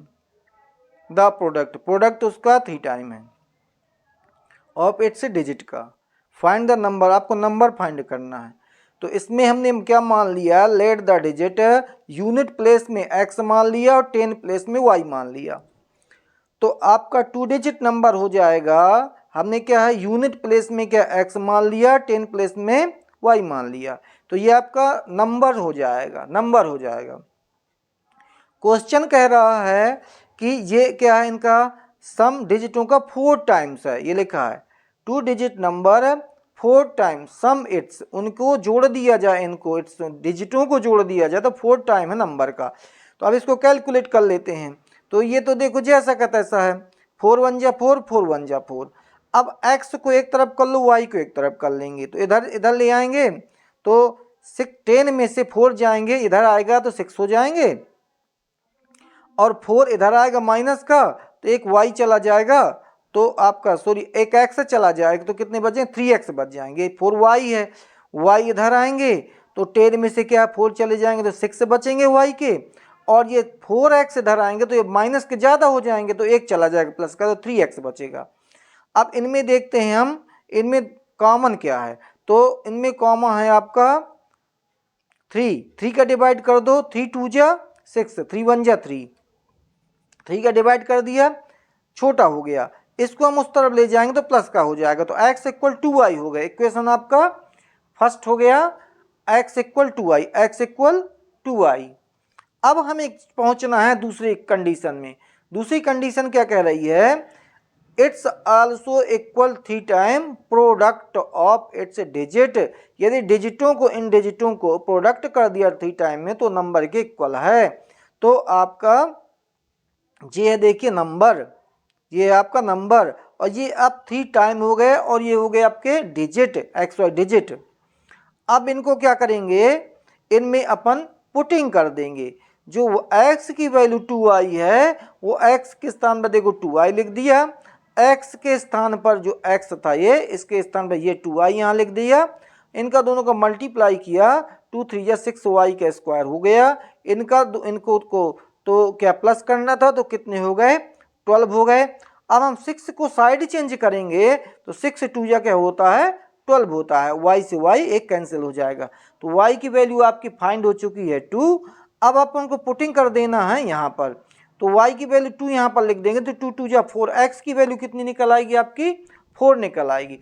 the product उसका 3 टाइम है ऑफ इट्स डिजिट का, फाइंड द नंबर, आपको नंबर फाइंड करना है। तो इसमें हमने क्या मान लिया, let the digit unit place में x मान लिया और 10 प्लेस में y मान लिया, तो आपका 2 डिजिट नंबर हो जाएगा। हमने क्या है यूनिट प्लेस में क्या x मान लिया, 10 प्लेस में y मान लिया, तो ये आपका नंबर हो जाएगा। क्वेश्चन कह रहा है कि ये क्या है, इनका सम डिजिटों का 4 टाइम्स है, ये लिखा है 2 digit number 4 times sum its, उनको जोड़ दिया जाए, इनको इट्स डिजिटों को जोड़ दिया जाए तो 4 टाइम है नंबर का। तो अब इसको कैलकुलेट कर लेते हैं, तो ये तो देखो जैसा का तैसा है, 4 1 जा 4, 4 1 जा 4। अब x को एक तरफ कर लो, y को एक तरफ कर लेंगे, तो इधर ले आएंगे तो 10 में से 4 जाएंगे, इधर आएगा तो 6 हो जाएंगे, और 4 इधर आएगा माइनस का तो एक y चला जाएगा, तो आपका एक x चला जाएगा, तो कितने बचे 3x बच जाएंगे, 4y है, y इधर आएंगे तो 10 में से क्या 4 चले जाएंगे तो 6 बचेंगे y के, और ये 4x इधर आएंगे तो ये माइनस के ज़्यादा हो जाएंगे तो 1 चला जाएगा प्लस का, तो 3x बचेगा। अब इनमें देखते हैं हम, इनमें कॉमन क्या है, तो इनमें कॉमन है आपका 3 का डिवाइड कर दो, 3 2 जा 6, 3 1 जा 3 का डिवाइड कर दिया, छोटा हो गया, इसको हम उस तरफ ले जाएंगे तो प्लस का हो जाएगा, तो x इक्वल 2y हो गया, इक्वेशन आपका फर्स्ट हो गया, x इक्वल 2y। अब हमें पहुंचना है दूसरी कंडीशन में। दूसरी कंडीशन क्या कह रही है, it's also equal 3 time product of its digit, यदि डिजिटों को इन डिजिटों को प्रोडक्ट कर दिया 3 टाइम में तो नंबर के इक्वल है। तो आपका ये है देखिए नंबर, ये आपका नंबर, और ये अब 3 टाइम हो गए और ये हो गए आपके डिजिट, एक्स वाई डिजिट। अब इनको क्या करेंगे, इनमें अपन पुटिंग कर देंगे, जो x की वैल्यू 2y है वो x के स्थान पर देखो 2y लिख दिया, x के स्थान पर जो x था ये, इसके स्थान पर ये 2y यहाँ लिख दिया, इनका दोनों का मल्टीप्लाई किया, 2 3 या 6y का स्क्वायर हो गया, इनको को तो क्या प्लस करना था तो कितने हो गए 12 हो गए। अब हम 6 को साइड चेंज करेंगे तो 6 2 या क्या होता है 12 होता है, y से y एक कैंसिल हो जाएगा, तो y की वैल्यू आपकी फाइंड हो चुकी है 2। अब अपन को पुटिंग कर देना है यहाँ पर, तो y की वैल्यू 2 यहाँ पर लिख देंगे तो 2 2 जा 4, x की वैल्यू कितनी निकल आएगी आपकी 4 निकल आएगी।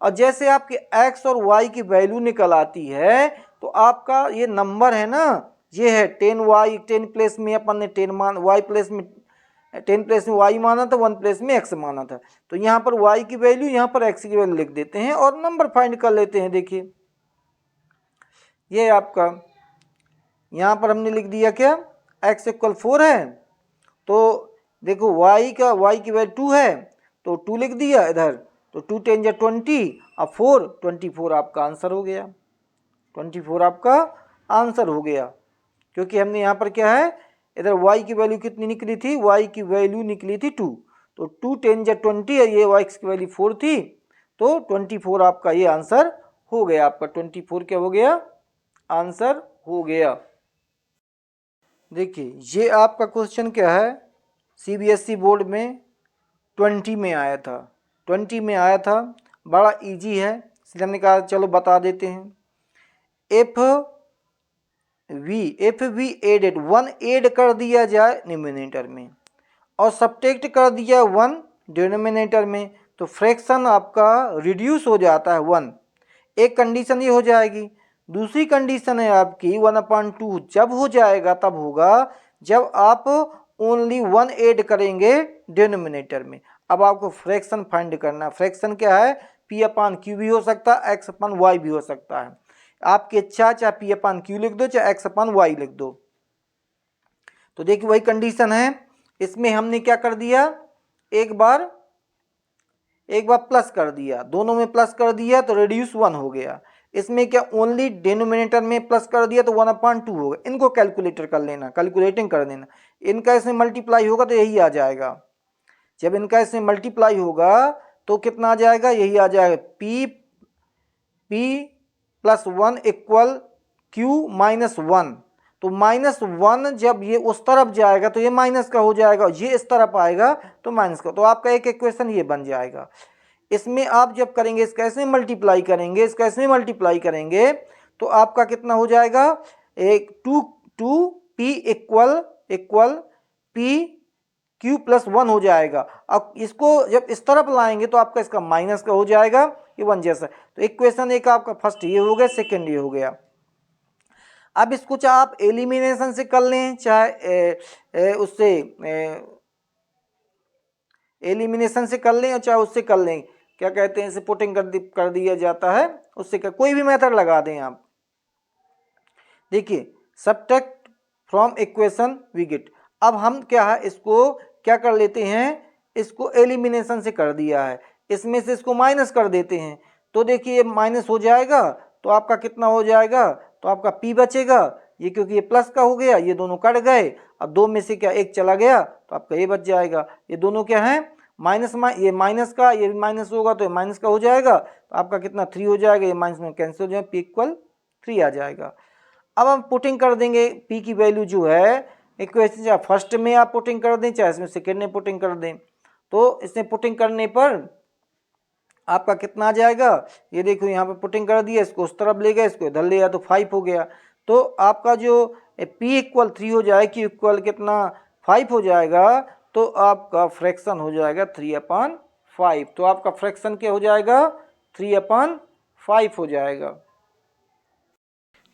और जैसे आपके x और y की वैल्यू निकल आती है तो आपका ये नंबर है ना, ये है 10y, 10 प्लेस में अपन ने 10 मान, y प्लेस में 10 प्लेस में y माना था, 1 प्लेस में x माना था, तो यहाँ पर y की वैल्यू यहाँ पर x की वैल्यू लिख देते हैं और नंबर फाइंड कर लेते हैं। देखिए ये आपका यहाँ पर हमने लिख दिया क्या, x इक्वल 4 है, तो देखो y की वैल्यू 2 है तो 2 लिख दिया इधर, तो 2 10 या 20, अब 4 24 आपका आंसर हो गया, 24 आपका आंसर हो गया। क्योंकि हमने यहाँ पर क्या है, इधर y की वैल्यू कितनी निकली थी, y की वैल्यू निकली थी 2, तो 2 10 या 20 है, ये y की वैल्यू 4 थी, तो 24 आपका ये आंसर हो गया, आपका 24 क्या हो गया, आंसर हो गया। देखिए ये आपका क्वेश्चन क्या है, सीबीएसई बोर्ड में 20 में आया था, 20 में आया था, बड़ा इजी है, इसलिए हमने कहा चलो बता देते हैं। इफ वी एडेड 1 ऐड कर दिया जाए न्यूमिनेटर में और सब्ट्रैक्ट कर दिया 1 डिनोमिनेटर में, तो फ्रैक्शन आपका रिड्यूस हो जाता है 1। एक कंडीशन ये हो जाएगी। दूसरी कंडीशन है आपकी 1/2 जब हो जाएगा तब होगा जब आप ओनली 1 ऐड करेंगे डिनोमिनेटर में। अब आपको फ्रैक्शन फाइंड करना है। फ्रैक्शन क्या है, p/q भी हो सकता है, x/y भी हो सकता है। आपकी इच्छा, चाहे p/q लिख दो चाहे x/y लिख दो। तो देखिए वही कंडीशन है, इसमें हमने क्या कर दिया, एक बार प्लस कर दिया, दोनों में प्लस कर दिया तो रेड्यूस 1 हो गया। इसमें क्या ओनली डिनोमिनेटर में प्लस कर दिया तो 1/2 होगा। इनको कैलकुलेटर कर लेना, कैलकुलेटिंग कर देना, इनका इसमें मल्टीप्लाई होगा तो यही आ जाएगा। जब इनका इसमें मल्टीप्लाई होगा तो कितना आ जाएगा, यही आ जाएगा, p+1 इक्वल q-1। तो -1 जब ये उस तरफ जाएगा तो ये माइनस का हो जाएगा, ये इस तरफ आएगा तो माइनस का, तो आपका एक इक्वेशन ये बन जाएगा। इसमें आप जब करेंगे, इसका इसमें मल्टीप्लाई करेंगे, इसका इसमें मल्टीप्लाई करेंगे तो आपका कितना हो जाएगा, एक 2p इक्वल p/q+1 हो जाएगा। अब इसको जब इस तरफ लाएंगे तो आपका इसका माइनस का हो जाएगा, ये 1 जैसा। तो इक्वेशन एक आपका फर्स्ट ये हो गया, सेकेंड ये हो गया। अब इसको चाहे आप एलिमिनेशन से कर लें, चाहे उससे एलिमिनेशन से कर लें और चाहे उससे कर लें, क्या कहते हैं, इसे पुटिंग कर दिया जाता है, उससे कोई भी मेथड लगा दें आप। देखिए subtract from equation we get. अब हम क्या है, इसको क्या कर लेते हैं, इसको एलिमिनेशन से कर दिया है, इसमें से इसको माइनस कर देते हैं, तो देखिए माइनस हो जाएगा तो आपका कितना हो जाएगा, तो आपका p बचेगा, ये क्योंकि ये प्लस का हो गया, ये दोनों कट गए, अब दो में से क्या एक चला गया तो आपका ये बच जाएगा। ये दोनों क्या है, ये माइनस का, ये भी माइनस होगा तो ये माइनस का हो जाएगा, तो आपका कितना 3 हो जाएगा, ये माइनस में कैंसिल हो जाएगा, p=3 आ जाएगा। अब हम पुटिंग कर देंगे p की वैल्यू जो है इक्वेशन, चाहे फर्स्ट में आप पुटिंग कर दें चाहे इसमें सेकेंड में पुटिंग कर दें, तो इसमें पुटिंग करने पर आपका कितना आ जाएगा, ये देखो यहाँ पे पुटिंग कर दिया, इसको उस तरफ ले गया, इसको इधर ले गया तो 5 हो गया। तो आपका जो p=3 हो जाए, q इक्वल कितना 5 हो जाएगा, तो आपका फ्रैक्शन हो जाएगा 3/5। तो आपका फ्रैक्शन क्या हो जाएगा, 3/5 हो जाएगा।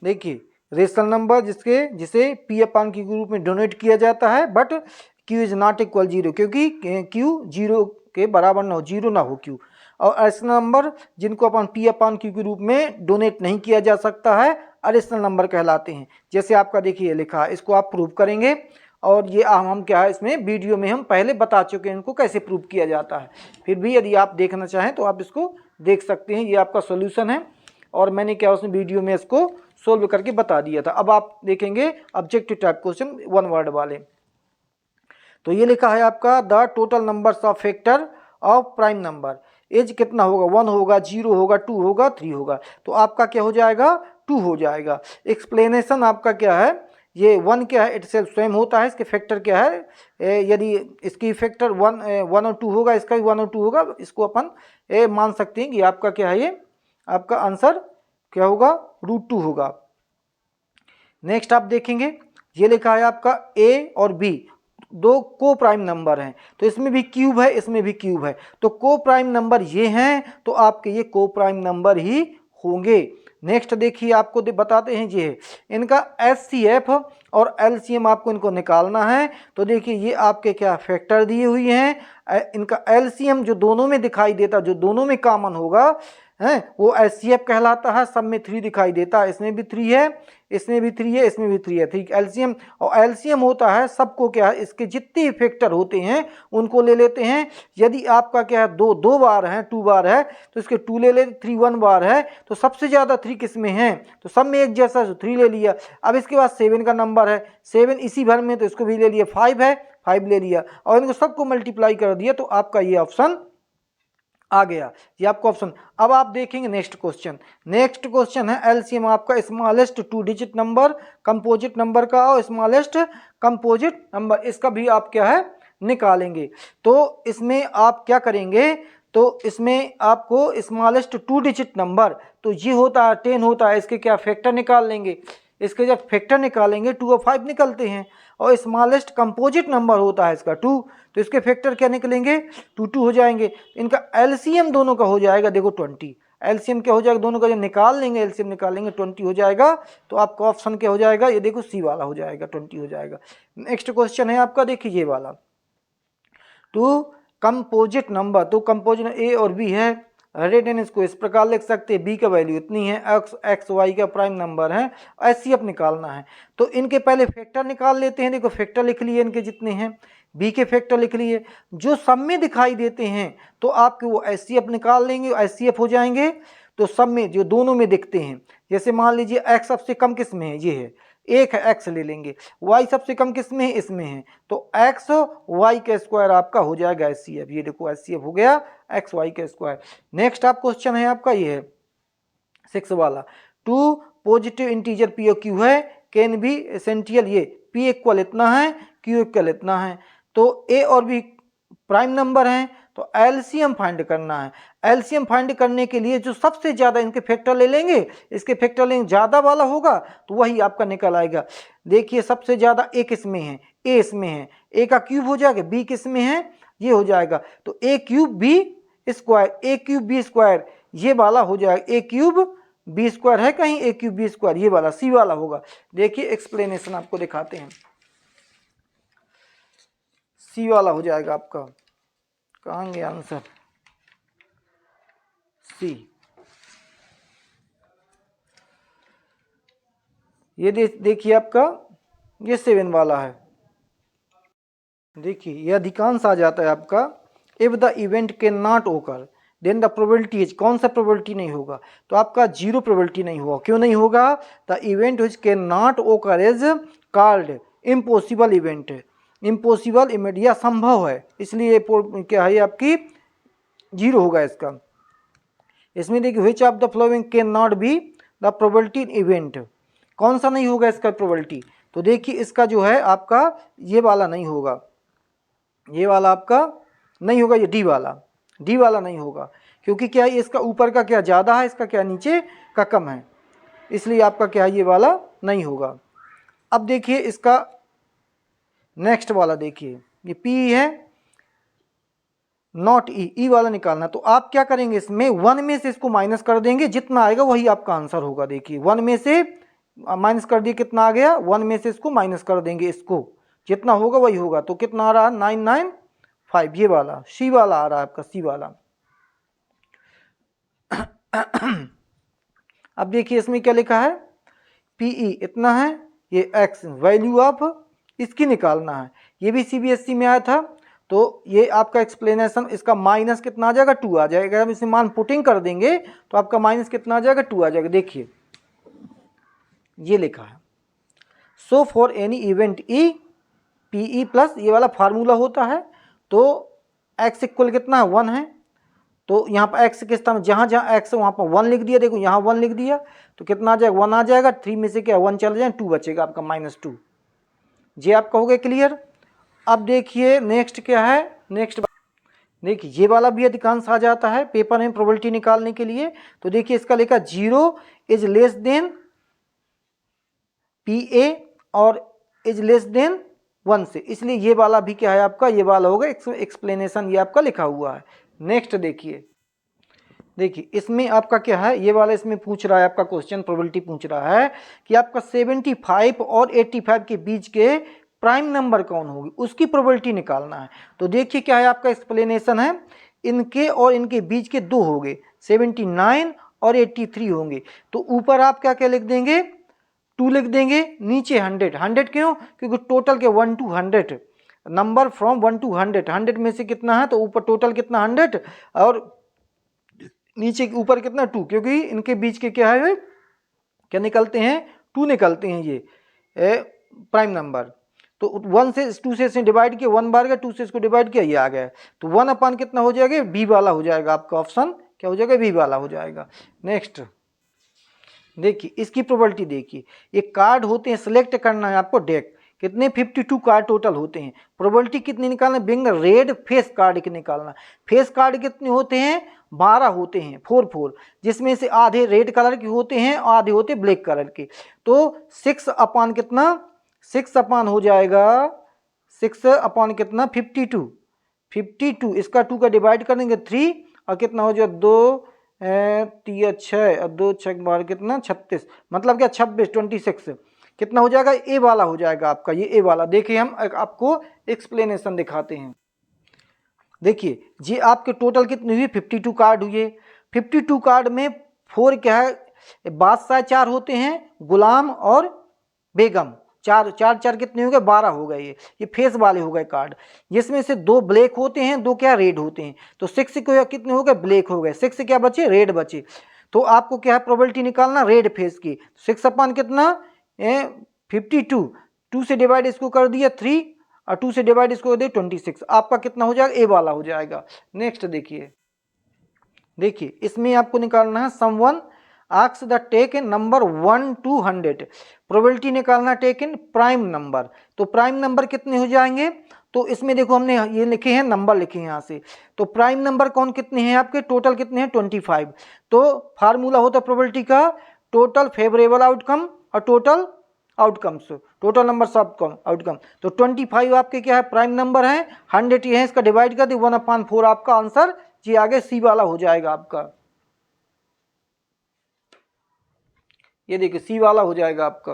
देखिए रेशनल नंबर जिसे p/q के रूप में डोनेट किया जाता है, but q is not equal 0, क्योंकि q 0 के बराबर ना हो, 0 ना हो q। और रेशनल नंबर जिनको अपन p/q के रूप में डोनेट नहीं किया जा सकता है, अरेशनल नंबर कहलाते हैं। जैसे आपका देखिए लिखा है, इसको आप प्रूव करेंगे, और ये हम क्या है, इसमें वीडियो में हम पहले बता चुके हैं इनको कैसे प्रूव किया जाता है। फिर भी यदि आप देखना चाहें तो आप इसको देख सकते हैं, ये आपका सोल्यूशन है, और मैंने क्या उसमें वीडियो में इसको सोल्व करके बता दिया था। अब आप देखेंगे ऑब्जेक्टिव टाइप क्वेश्चन 1 वर्ड वाले। तो ये लिखा है आपका, the total numbers of factor of prime number as कितना होगा, 1 होगा, 0 होगा, 2 होगा, 3 होगा। तो आपका क्या हो जाएगा, 2 हो जाएगा। एक्सप्लेनेशन आपका क्या है, ये 1 क्या है, इटसेल्फ स्वयं होता है, इसके फैक्टर क्या है, यदि इसकी फैक्टर 1 और 2 होगा, इसका भी 1 और 2 होगा, इसको अपन मान सकते हैं कि आपका क्या है, ये आपका आंसर क्या होगा, √2 होगा। नेक्स्ट आप देखेंगे, ये लिखा है आपका a और b दो को प्राइम नंबर हैं, तो इसमें भी क्यूब है, इसमें भी क्यूब है, तो को प्राइम नंबर ये हैं, तो आपके ये को प्राइम नंबर ही होंगे। नेक्स्ट देखिए, आपको बताते हैं ये इनका एचसीएफ और एलसीएम आपको इनको निकालना है। तो देखिए ये आपके क्या फैक्टर दिए हुए हैं, इनका एलसीएम जो दोनों में दिखाई देता, जो दोनों में कॉमन होगा, हैं वो एचसीएफ कहलाता है। सब में 3 दिखाई देता है, इसमें भी 3 है, इसमें भी 3 है, इसमें भी 3 है, ठीक। एलसीएम, और एलसीएम होता है सबको क्या है, इसके जितने फैक्टर होते हैं उनको ले लेते हैं। यदि आपका क्या है 2 बार है, 2 बार है तो इसके 2 ले लेते, 3 1 बार है तो सबसे ज़्यादा 3 किस में है, तो सब में एक जैसा 3 ले लिया। अब इसके बाद 7 का नंबर है, 7 इसी भर में तो इसको भी ले लिया। 5 है, 5 ले लिया और इनको सबको मल्टीप्लाई कर दिया तो आपका ये ऑप्शन आ गया, ये आपका ऑप्शन। अब आप देखेंगे नेक्स्ट क्वेश्चन। नेक्स्ट क्वेश्चन है एलसीएम आपका smallest 2 digit number composite number का और स्मॉलेस्ट कंपोजिट नंबर, इसका भी आप क्या है निकालेंगे। तो इसमें आप क्या करेंगे, तो इसमें आपको स्मॉलेस्ट 2 डिजिट नंबर तो ये होता है 10 होता है, इसके क्या फैक्टर निकाल लेंगे। इसके जब फैक्टर निकालेंगे 2 और 5 निकलते हैं, और स्मॉलेस्ट कंपोजिट नंबर होता है इसका 2, तो इसके फैक्टर क्या निकलेंगे 2 2 हो जाएंगे। इनका एलसीएम दोनों का हो जाएगा देखो 20। एलसीएम क्या हो जाएगा दोनों का, जब निकाल लेंगे एलसीएम निकाल लेंगे 20 हो जाएगा। तो आपका ऑप्शन क्या हो जाएगा, ये देखो सी वाला हो जाएगा, 20 हो जाएगा। नेक्स्ट क्वेश्चन है आपका, देखिए ये वाला 2 कंपोजिट नंबर, तो कंपोजिट ए और बी है, रिटर्न इसको इस प्रकार लिख सकते हैं, बी का वैल्यू इतनी है, एक्स वाई का प्राइम नंबर है, एचसीएफ निकालना है। तो इनके पहले फैक्टर निकाल लेते हैं। देखो फैक्टर लिख लिए इनके जितने हैं, बी के फैक्टर लिख लिए, जो सब में दिखाई देते हैं तो आपके वो एचसीएफ निकाल लेंगे, एचसीएफ हो जाएंगे। तो सब में जो दोनों में दिखते हैं, जैसे मान लीजिए एक्स सबसे कम किस में है, ये है, एक है एक्स ले लेंगे, वाई सबसे कम किस में है, इसमें है, तो एक्स वाई का स्क्वायर आपका हो जाएगा एचसीएफ। ये देखो एचसीएफ हो गया एक्स वाई का स्क्वायर। नेक्स्ट आप क्वेश्चन है आपका ये है 6 वाला, 2 पॉजिटिव इंटीजर पी और क्यू है, कैन बी एसेंशियल, ये पी इक्वल इतना है, क्यू इक्वल इतना है, तो ए और बी प्राइम नंबर हैं, तो एलसीएम फाइंड करना है। एलसीएम फाइंड करने के लिए जो सबसे ज़्यादा इनके फैक्टर ले लेंगे, इसके फैक्टर लेंगे ज़्यादा वाला होगा तो वही आपका निकल आएगा। देखिए सबसे ज़्यादा ए किस में है, ए इसमें है, ए का क्यूब हो जाएगा, बी किस में है, ये हो जाएगा, तो ए क्यूब बी स्क्वायर, ए क्यूब बी स्क्वायर ये वाला हो जाएगा, ए क्यूब बी स्क्वायर है कहीं, ए क्यूब बी स्क्वायर ये वाला सी वाला होगा। देखिए एक्सप्लेनेशन आपको दिखाते हैं, सी वाला हो जाएगा आपका, कहाँ गया आंसर, सी। ये देखिए आपका ये 7 वाला है, देखिए ये अधिकांश आ जाता है आपका, if the event can not ओकर देन द प्रोबेबिलिटी इज, कौन सा प्रोबेबिलिटी नहीं होगा, तो आपका 0 प्रोबेबिलिटी नहीं होगा। क्यों नहीं होगा, the event which can not occur is called impossible event, impossible event या संभव है, इसलिए क्या है आपकी 0 होगा इसका। इसमें देखिए which of the following can not be the probability in event, कौन सा नहीं होगा इसका प्रोबेबिलिटी, तो देखिए इसका जो है आपका ये वाला नहीं होगा, ये वाला आपका नहीं होगा, ये डी वाला नहीं होगा, क्योंकि क्या है इसका ऊपर का क्या ज़्यादा है, इसका क्या नीचे का कम है, इसलिए आपका क्या है ये वाला नहीं होगा। अब देखिए इसका नेक्स्ट वाला, देखिए ये पी है नॉट ई, ई वाला निकालना, तो आप क्या करेंगे इसमें 1 में से इसको माइनस कर देंगे, जितना आएगा वही आपका आंसर होगा। देखिए 1 में से माइनस कर दिए, कितना आ गया, 1 में से इसको माइनस कर देंगे, इसको जितना होगा वही होगा, तो कितना आ रहा है 995, ये वाला सी वाला आ रहा है आपका, सी वाला। अब देखिए इसमें क्या लिखा है, पीई इतना है, ये एक्स वैल्यू ऑफ इसकी निकालना है, ये भी सीबीएसई में आया था, तो ये आपका एक्सप्लेनेशन, इसका माइनस कितना आ जाएगा 2 आ जाएगा, हम इसे मान पुटिंग कर देंगे तो आपका माइनस कितना आ जाएगा 2 आ जाएगा। देखिए ये लिखा है, so for any event E P E plus ये वाला फार्मूला होता है, तो एक्स इक्वल कितना है 1 है, तो यहाँ पर एक्स किस तरह जहाँ जहाँ एक्स है वहाँ पर 1 लिख दिया, देखो यहाँ 1 लिख दिया तो कितना आ जाएगा 1 आ जाएगा, 3 में से क्या 1 चला जाए 2 बचेगा आपका -2, ये आपका हो गया क्लियर। अब देखिए नेक्स्ट क्या है, नेक्स्ट देखिए ये वाला भी अधिकांश आ जाता है पेपर में प्रोबेबिलिटी निकालने के लिए, तो देखिए इसका लिखा 0 is less than P A और इज लेस देन 1 से, इसलिए ये वाला भी क्या है आपका, ये वाला होगा एक्सप्लेनेशन, ये आपका लिखा हुआ है। नेक्स्ट देखिए, देखिए इसमें आपका क्या है, ये वाला इसमें पूछ रहा है आपका क्वेश्चन, प्रोबेबिलिटी पूछ रहा है कि आपका 75 और 85 के बीच के प्राइम नंबर कौन होगी, उसकी प्रोबेबिलिटी निकालना है। तो देखिए क्या है आपका एक्सप्लेनेशन है इनके और इनके बीच के 2 होंगे, 79 और 83 होंगे। तो ऊपर आप क्या क्या लिख देंगे, 2 लिख देंगे, नीचे 100। 100 क्यों, क्योंकि टोटल के 1 to 100 नंबर फ्रॉम 1 to 100, 100 में से कितना है, तो ऊपर टोटल कितना 100 और नीचे के ऊपर कितना 2, क्योंकि इनके बीच के क्या है, क्या निकलते हैं, 2 निकलते हैं ये प्राइम नंबर। तो 1 से 2 से इसने डिवाइड किया, 1 बार गया, 2 से इसको डिवाइड किया, ये आ गया। तो 1 अपान कितना हो जाएगा, बी वाला हो जाएगा आपका ऑप्शन, क्या हो जाएगा, बी वाला हो जाएगा। नेक्स्ट देखिए इसकी प्रोबेबिलिटी देखिए, ये कार्ड होते हैं, सिलेक्ट करना है आपको डेक, कितने 52 कार्ड टोटल होते हैं। प्रोबेबिलिटी कितनी निकालना है, बिंग रेड फेस कार्ड की निकालना। फेस कार्ड कितने होते हैं, 12 होते हैं, 4 जिसमें से आधे रेड कलर के होते हैं और आधे होते ब्लैक कलर के। तो 6 अपान कितना, 6 अपान हो जाएगा, 6 अपान कितना 52, इसका 2 का डिवाइड करेंगे 3 और कितना हो जाएगा 2 3 6 और 2 6 बार कितना 36, मतलब क्या 26 कितना हो जाएगा, ए वाला हो जाएगा आपका, ये ए वाला। देखिए हम आपको एक्सप्लेनेशन दिखाते हैं। देखिए ये आपके टोटल कितने हुए, 52 कार्ड हुए। 52 कार्ड में 4 क्या है, बादशाह 4 होते हैं, गुलाम और बेगम 4 कितने हो गए, 12 हो गए। ये फेस वाले हो गए कार्ड, जिसमें से 2 ब्लैक होते हैं, 2 क्या रेड होते हैं। तो 6 को कितने हो गए, ब्लैक हो गए, 6 क्या बचे, रेड बचे। तो आपको क्या है प्रोबेबिलिटी निकालना रेड फेस की। 6 अपान कितना 52, 2 से डिवाइड इसको कर दिया 3 और 2 से डिवाइड इसको कर दिया 26, आपका कितना हो जाएगा, ए वाला हो जाएगा। नेक्स्ट देखिए इसमें आपको निकालना है someone asks the taken number 1 to 100, probability निकालना टेकन प्राइम नंबर। तो प्राइम नंबर कितने हो जाएंगे, तो इसमें देखो हमने ये लिखे हैं, नंबर लिखे हैं यहाँ से। तो प्राइम नंबर कौन कितने हैं आपके, टोटल कितने हैं 25। तो फार्मूला होता है प्रोबेबिलिटी का, टोटल फेवरेबल आउटकम और टोटल आउटकम्स, टोटल नंबर सब आउटकम। तो 25 आपके क्या है, प्राइम नंबर है, 100 ये है, इसका डिवाइड कर दी 1/4, आपका आंसर जी आगे सी वाला हो जाएगा आपका। ये देखिए सी वाला हो जाएगा आपका।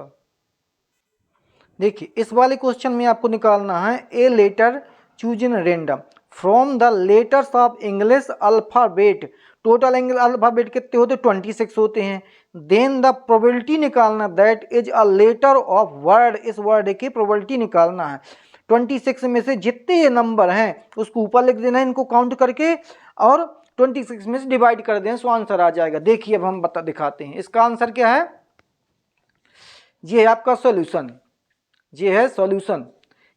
देखिए इस वाले क्वेश्चन में आपको निकालना है a letter choose in random from the letters of English alphabet. Total English alphabet कितने होते हैं, 26 होते हैं। देन द प्रोबेबिलिटी निकालना that is a letter of word, इस वर्ड की प्रोबेबिलिटी निकालना है। 26 में से जितने ये नंबर हैं उसको ऊपर लिख देना है इनको काउंट करके, और 26 में से डिवाइड कर दें, सो आंसर आ जाएगा। देखिए अब हम दिखाते हैं इसका आंसर क्या है। ये है आपका सॉल्यूशन, ये है सॉल्यूशन।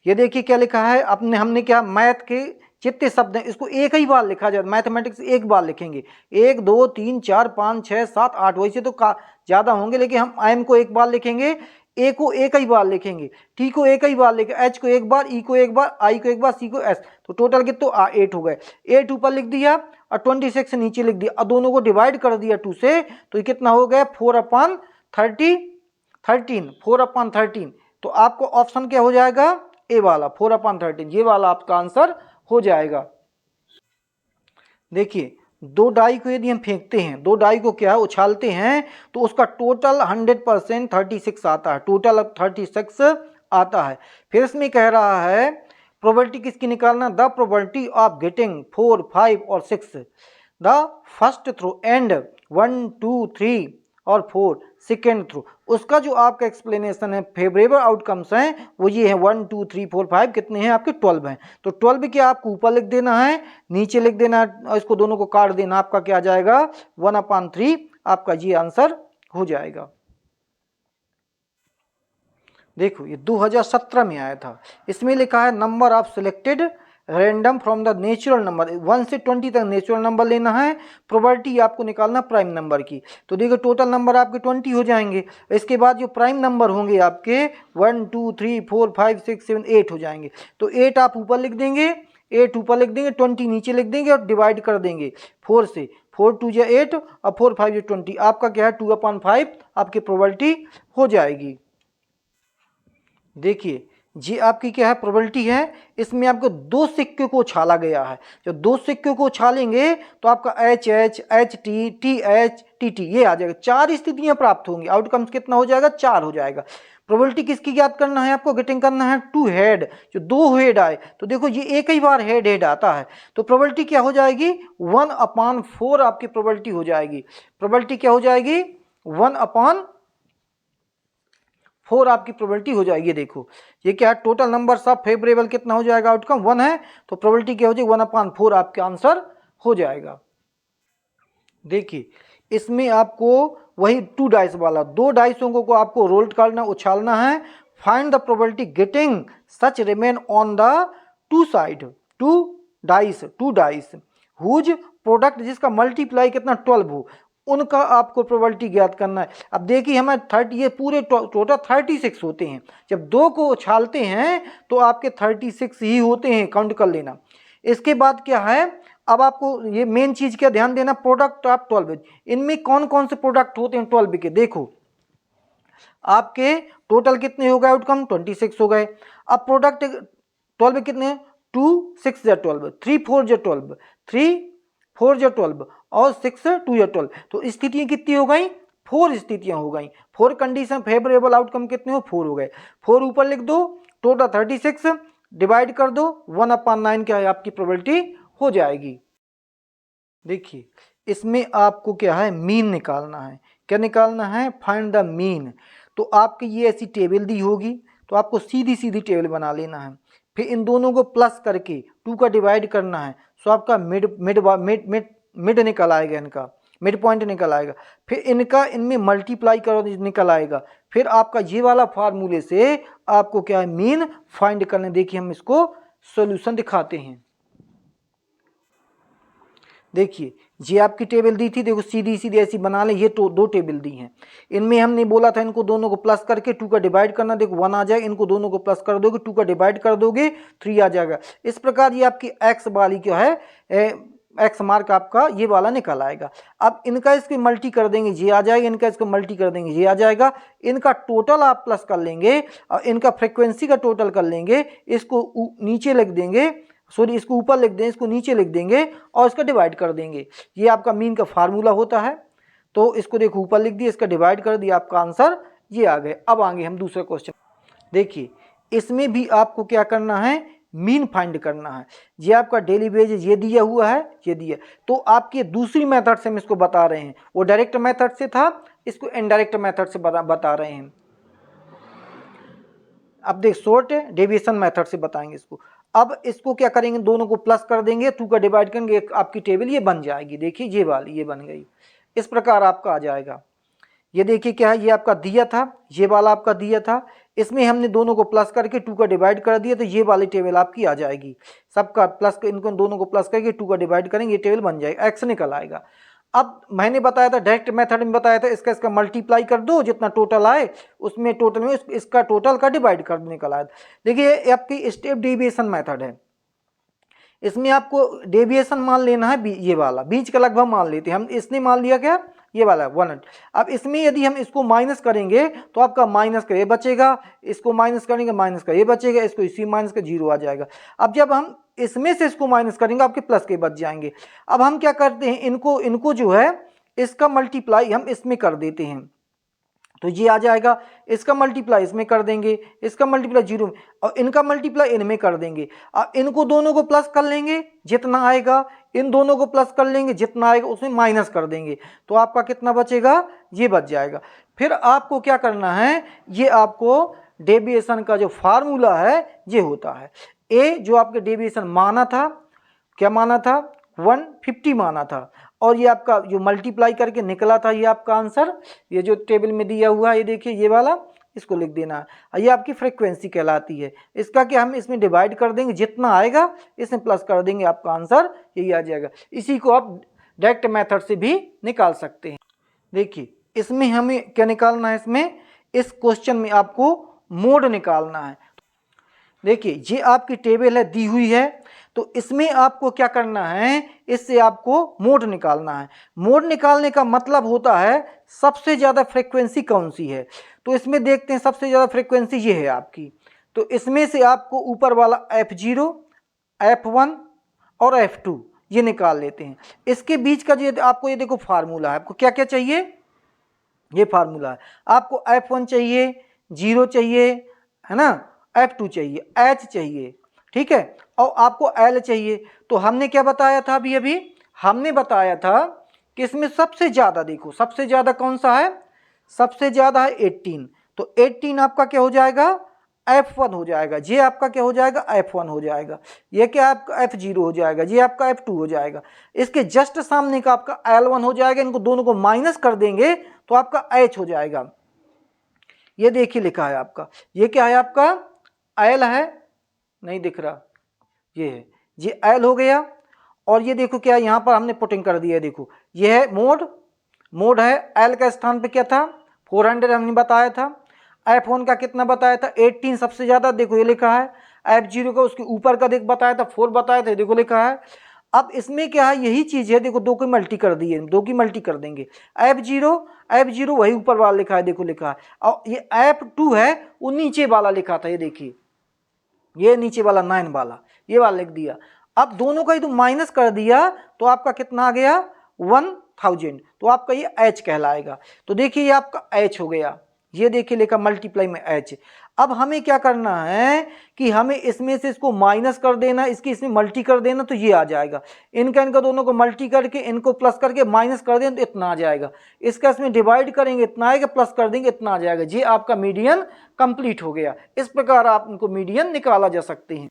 ये देखिए क्या लिखा है, अपने हमने क्या मैथ के जितने शब्द हैं इसको एक ही बार लिखा जाए, मैथमेटिक्स एक बार लिखेंगे, 1 2 3 4 5 6 7 8, वैसे तो ज़्यादा होंगे लेकिन हम एम को एक बार लिखेंगे, ए को एक ही बार लिखेंगे, टी को एक ही बार लिखेंगे, एच को एक बार, ई को एक बार, आई को एक बार, सी को एस। तो टोटल कितना 8 हो गए। 8 ऊपर लिख दिया और 26 नीचे लिख दिया और दोनों को डिवाइड कर दिया 2 से, तो ये कितना हो गया 4/13। तो आपको ऑप्शन क्या हो जाएगा, ए वाला 4/13, ये वाला आपका आंसर हो जाएगा। देखिए 2 डाई को यदि हम फेंकते हैं, 2 डाई को क्या उछालते हैं, तो उसका टोटल 100% 36 आता है, टोटल 36 आता है। फिर इसमें कह रहा है प्रोबेबिलिटी किसकी निकालना, द प्रोबेबिलिटी ऑफ गेटिंग 4 5 और 6 द फर्स्ट थ्रू एंड 1 2 3 और 4 सेकेंड थ्रू। उसका जो आपका एक्सप्लेनेशन है, फेवरेबल आउटकम्स हैं वो ये है 1 2 3 4 5 कितने हैं आपके 12 हैं। तो 12 क्या आपको ऊपर लिख देना है, नीचे लिख देना है और इसको दोनों को काट देना, आपका क्या आ जाएगा 1/3, आपका ये आंसर हो जाएगा। देखो ये 2017 में आया था, इसमें लिखा है number of selected random from the natural number, 1 से 20 तक नेचुरल नंबर लेना है, प्रोबेबिलिटी आपको निकालना प्राइम नंबर की। तो देखो टोटल नंबर आपके 20 हो जाएंगे, इसके बाद जो प्राइम नंबर होंगे आपके 1 2 3 4 5 6 7 8 हो जाएंगे। तो 8 आप ऊपर लिख देंगे, 8 ऊपर लिख देंगे, 20 नीचे लिख देंगे और डिवाइड कर देंगे 4 से, 4 2 जा 8 और 4 5 जा 20, आपका क्या है 2/5 आपकी प्रोबेबिलिटी हो जाएगी। देखिए ये आपकी क्या है प्रोबेबिलिटी है। इसमें आपको दो सिक्के को उछाला गया है। जब दो सिक्के को उछालेंगे तो आपका H H, H T, T H, T T ये आ जाएगा। चार स्थितियां प्राप्त होंगी। आउटकम्स कितना हो जाएगा? चार हो जाएगा। प्रोबेबिलिटी किसकी ज्ञात करना है आपको? गेटिंग करना है टू हेड, जो दो हेड आए तो देखो ये एक ही बार हेड हेड आता है तो प्रोबेबिलिटी क्या हो जाएगी? 1/4 आपकी प्रोबेबिलिटी हो जाएगी। प्रोबेबिलिटी क्या हो जाएगी? 1/4 आपकी प्रोबेबिलिटी हो जाएगी। देखो ये क्या है? टोटल नंबर्स ऑफ फेवरेबल कितना हो जाएगा? आउटकम 1 है तो प्रोबेबिलिटी क्या हो जाएगी? 1/4 आपका आंसर हो जाएगा। देखिए इसमें आपको वही 2 डाइस वाला, दो डाइसों को आपको रोल करना, उछालना है। Find the probability getting such remain on the two side, two dice whose product जिसका मल्टीप्लाई कितना 12 हो, उनका आपको प्रोबेबिलिटी ज्ञात करना है। अब देखिए हमें 30, ये पूरे टोटल 36 होते हैं। जब दो को उछालते हैं तो आपके 36 ही होते हैं, काउंट कर लेना। इसके बाद क्या है, अब आपको ये मेन चीज क्या ध्यान देना, प्रोडक्ट ऑफ 12। इनमें कौन कौन से प्रोडक्ट होते हैं 12 के? देखो आपके टोटल कितने हो गए? आउटकम 26 हो गए। अब प्रोडक्ट 12 कितने? 2 6 या 12, 3 4 या 12, 3 4 या 12 और 6 2 या 12। तो स्थितियां कितनी हो गई? 4 स्थितियां हो गई। 4 कंडीशन फेवरेबल आउटकम कितने हो? 4 हो गए। 4 ऊपर लिख दो, टोटल 36 डिवाइड कर दो, 1/9 क्या है आपकी प्रोबेबिलिटी हो जाएगी। देखिए इसमें आपको क्या है? मीन निकालना है। क्या निकालना है? Find the mean. तो आपकी ये ऐसी टेबल दी होगी तो आपको सीधी सीधी टेबल बना लेना है। फिर इन दोनों को प्लस करके 2 का डिवाइड करना है। सो आपका mid mid mid mid mid निकल आएगा, इनका मिड पॉइंट निकल आएगा। फिर इनका इनमें मल्टीप्लाई करो निकल आएगा। फिर आपका ये वाला फार्मूले से आपको क्या है? मीन फाइंड करना। देखिए हम इसको सॉल्यूशन दिखाते हैं। देखिए ये आपकी टेबल दी थी, देखो सीधी सीधी ऐसी बना लें। ये तो दो टेबल दी हैं। इनमें हमने बोला था इनको दोनों को प्लस करके 2 का डिवाइड करना। देखो 1 आ जाएगा, इनको दोनों को प्लस कर दोगे, 2 का डिवाइड कर दोगे, 3 आ जाएगा। इस प्रकार ये आपकी एक्स वाली क्या है, एक्स मार्क आपका ये वाला निकल आएगा। अब इनका इसके मल्टी कर देंगे, ये आ जाएगा। इनका इसको मल्टी कर देंगे, ये आ जाएगा। इनका टोटल आप प्लस कर लेंगे और इनका फ्रिक्वेंसी का टोटल कर लेंगे। इसको नीचे लिख देंगे, सॉरी इसको ऊपर लिख दें, इसको नीचे लिख देंगे और इसका डिवाइड कर देंगे। ये आपका मीन का फार्मूला होता है। तो इसको देखो ऊपर लिख दिया, इसका डिवाइड कर दिया, आपका आंसर ये आ गए। अब आगे हम दूसरे क्वेश्चन। देखिए इसमें भी आपको क्या करना है? मीन फाइंड करना है। ये आपका डेली वेज ये दिया हुआ है, ये दिया। तो आपकी दूसरी मेथड से हम इसको बता रहे हैं। वो डायरेक्ट मेथड से था, इसको इनडायरेक्ट मेथड से बता रहे हैं। अब देख शॉर्ट डेविएशन मेथड से बताएंगे इसको। अब इसको क्या करेंगे? दोनों को प्लस कर देंगे, 2 का डिवाइड करेंगे, आपकी टेबल ये बन जाएगी। देखिए ये वाली ये बन गई। इस प्रकार आपका आ जाएगा। ये देखिए क्या है, ये आपका दिया था, ये वाला आपका दिया था। इसमें हमने दोनों को प्लस करके 2 का डिवाइड कर दिया तो ये वाली टेबल आपकी आ जाएगी। सबका प्लस, इनको दोनों को प्लस करके 2 का डिवाइड करेंगे, ये टेबल बन जाएगी, एक्स निकल आएगा। अब मैंने बताया था डायरेक्ट मेथड में बताया था, इसका मल्टीप्लाई कर दो, जितना टोटल आए उसमें टोटल में इसका टोटल का डिवाइड कर निकल आया। देखिए आपकी स्टेप डेविएशन मेथड है। इसमें आपको डेविएशन मान लेना है, ये वाला बीच का लगभग मान लेते हैं हम। इसने मान लिया क्या? ये वाला 100। अब इसमें यदि हम इसको माइनस करेंगे तो आपका माइनस का ये बचेगा, इसको माइनस करेंगे माइनस का ये बचेगा, इसको इसी माइनस का 0 आ जाएगा। अब जब हम इसमें से इसको माइनस करेंगे आपके प्लस के बच जाएंगे। अब हम क्या करते हैं, इनको जो है इसका मल्टीप्लाई हम इसमें कर देते हैं तो ये आ जाएगा। इसका मल्टीप्लाई इसमें कर देंगे, इसका मल्टीप्लाई 0 में, और इनका मल्टीप्लाई इनमें कर देंगे। अब इनको दोनों को प्लस कर लेंगे, जितना आएगा इन दोनों को प्लस कर लेंगे, जितना आएगा उसमें माइनस कर देंगे तो आपका कितना बचेगा? ये बच जाएगा। फिर आपको क्या करना है, ये आपको डेविएशन का जो फार्मूला है ये होता है। ए जो आपके डेविएशन माना था, क्या माना था? 150 माना था। और ये आपका जो मल्टीप्लाई करके निकला था ये आपका आंसर, ये जो टेबल में दिया हुआ है ये देखिए ये वाला, इसको लिख देना है। ये आपकी फ्रीक्वेंसी कहलाती है। इसका क्या हम इसमें डिवाइड कर देंगे, जितना आएगा इसमें प्लस कर देंगे, आपका आंसर यही आ जाएगा। इसी को आप डायरेक्ट मेथड से भी निकाल सकते हैं। देखिए इसमें हमें क्या निकालना है, इसमें इस क्वेश्चन में आपको मोड निकालना है। देखिए ये आपकी टेबल है दी हुई है, तो इसमें आपको क्या करना है, इससे आपको मोड निकालना है। मोड निकालने का मतलब होता है सबसे ज़्यादा फ्रीक्वेंसी कौन सी है। तो इसमें देखते हैं सबसे ज़्यादा फ्रीक्वेंसी ये है आपकी, तो इसमें से आपको ऊपर वाला F0, F1 और F2 ये निकाल लेते हैं। इसके बीच का जो आपको ये देखो फार्मूला है, आपको क्या क्या चाहिए, ये फार्मूला है। आपको F1 चाहिए, 0 चाहिए, है ना, F2 चाहिए, H चाहिए, ठीक है, और आपको L चाहिए। तो हमने क्या बताया था अभी हमने बताया था कि इसमें सबसे ज़्यादा देखो, सबसे ज़्यादा कौन सा है, सबसे ज़्यादा है 18। तो 18 आपका क्या हो जाएगा, F1 हो जाएगा, ये आपका क्या हो जाएगा, F1 हो जाएगा, ये क्या आपका F0 हो जाएगा, ये आपका F2 हो जाएगा। इसके जस्ट सामने का आपका L1 हो जाएगा, इनको दोनों को माइनस कर देंगे तो आपका H हो जाएगा। ये देखिए लिखा है आपका, ये क्या है आपका L है, नहीं दिख रहा, ये है, ये L हो गया। और ये देखो क्या यहाँ पर हमने पुटिंग कर दिया है, देखो ये है मोड है। L का स्थान पे क्या था, 400 हमने बताया था। F1 का कितना बताया था, 18 सबसे ज्यादा, देखो ये लिखा है। F0 का उसके ऊपर का देख बताया था, 4 बताया था, देखो लिखा है। अब इसमें क्या है, यही चीज है, देखो 2 की मल्टी कर दी है, 2 की मल्टी कर देंगे। F0 वही ऊपर वाला लिखा है, देखो लिखा है। और ये F2 है, वो नीचे वाला लिखा था, ये देखिए, ये नीचे वाला 9 वाला, ये वाला लिख दिया। अब दोनों का ही तो माइनस कर दिया तो आपका कितना आ गया, 1000, तो आपका ये H कहलाएगा। तो देखिए ये आपका H हो गया, ये देखिए लिखा मल्टीप्लाई में H। अब हमें क्या करना है कि हमें इसमें से इसको माइनस कर देना, इसकी इसमें मल्टी कर देना, तो ये आ जाएगा। इनका दोनों को मल्टी करके इनको प्लस करके माइनस कर देना तो इतना आ जाएगा। इसका इसमें डिवाइड करेंगे इतना आएगा, प्लस कर देंगे इतना आ जाएगा। ये आपका मीडियन कंप्लीट हो गया। इस प्रकार आप इनको मीडियन निकाला जा सकते हैं।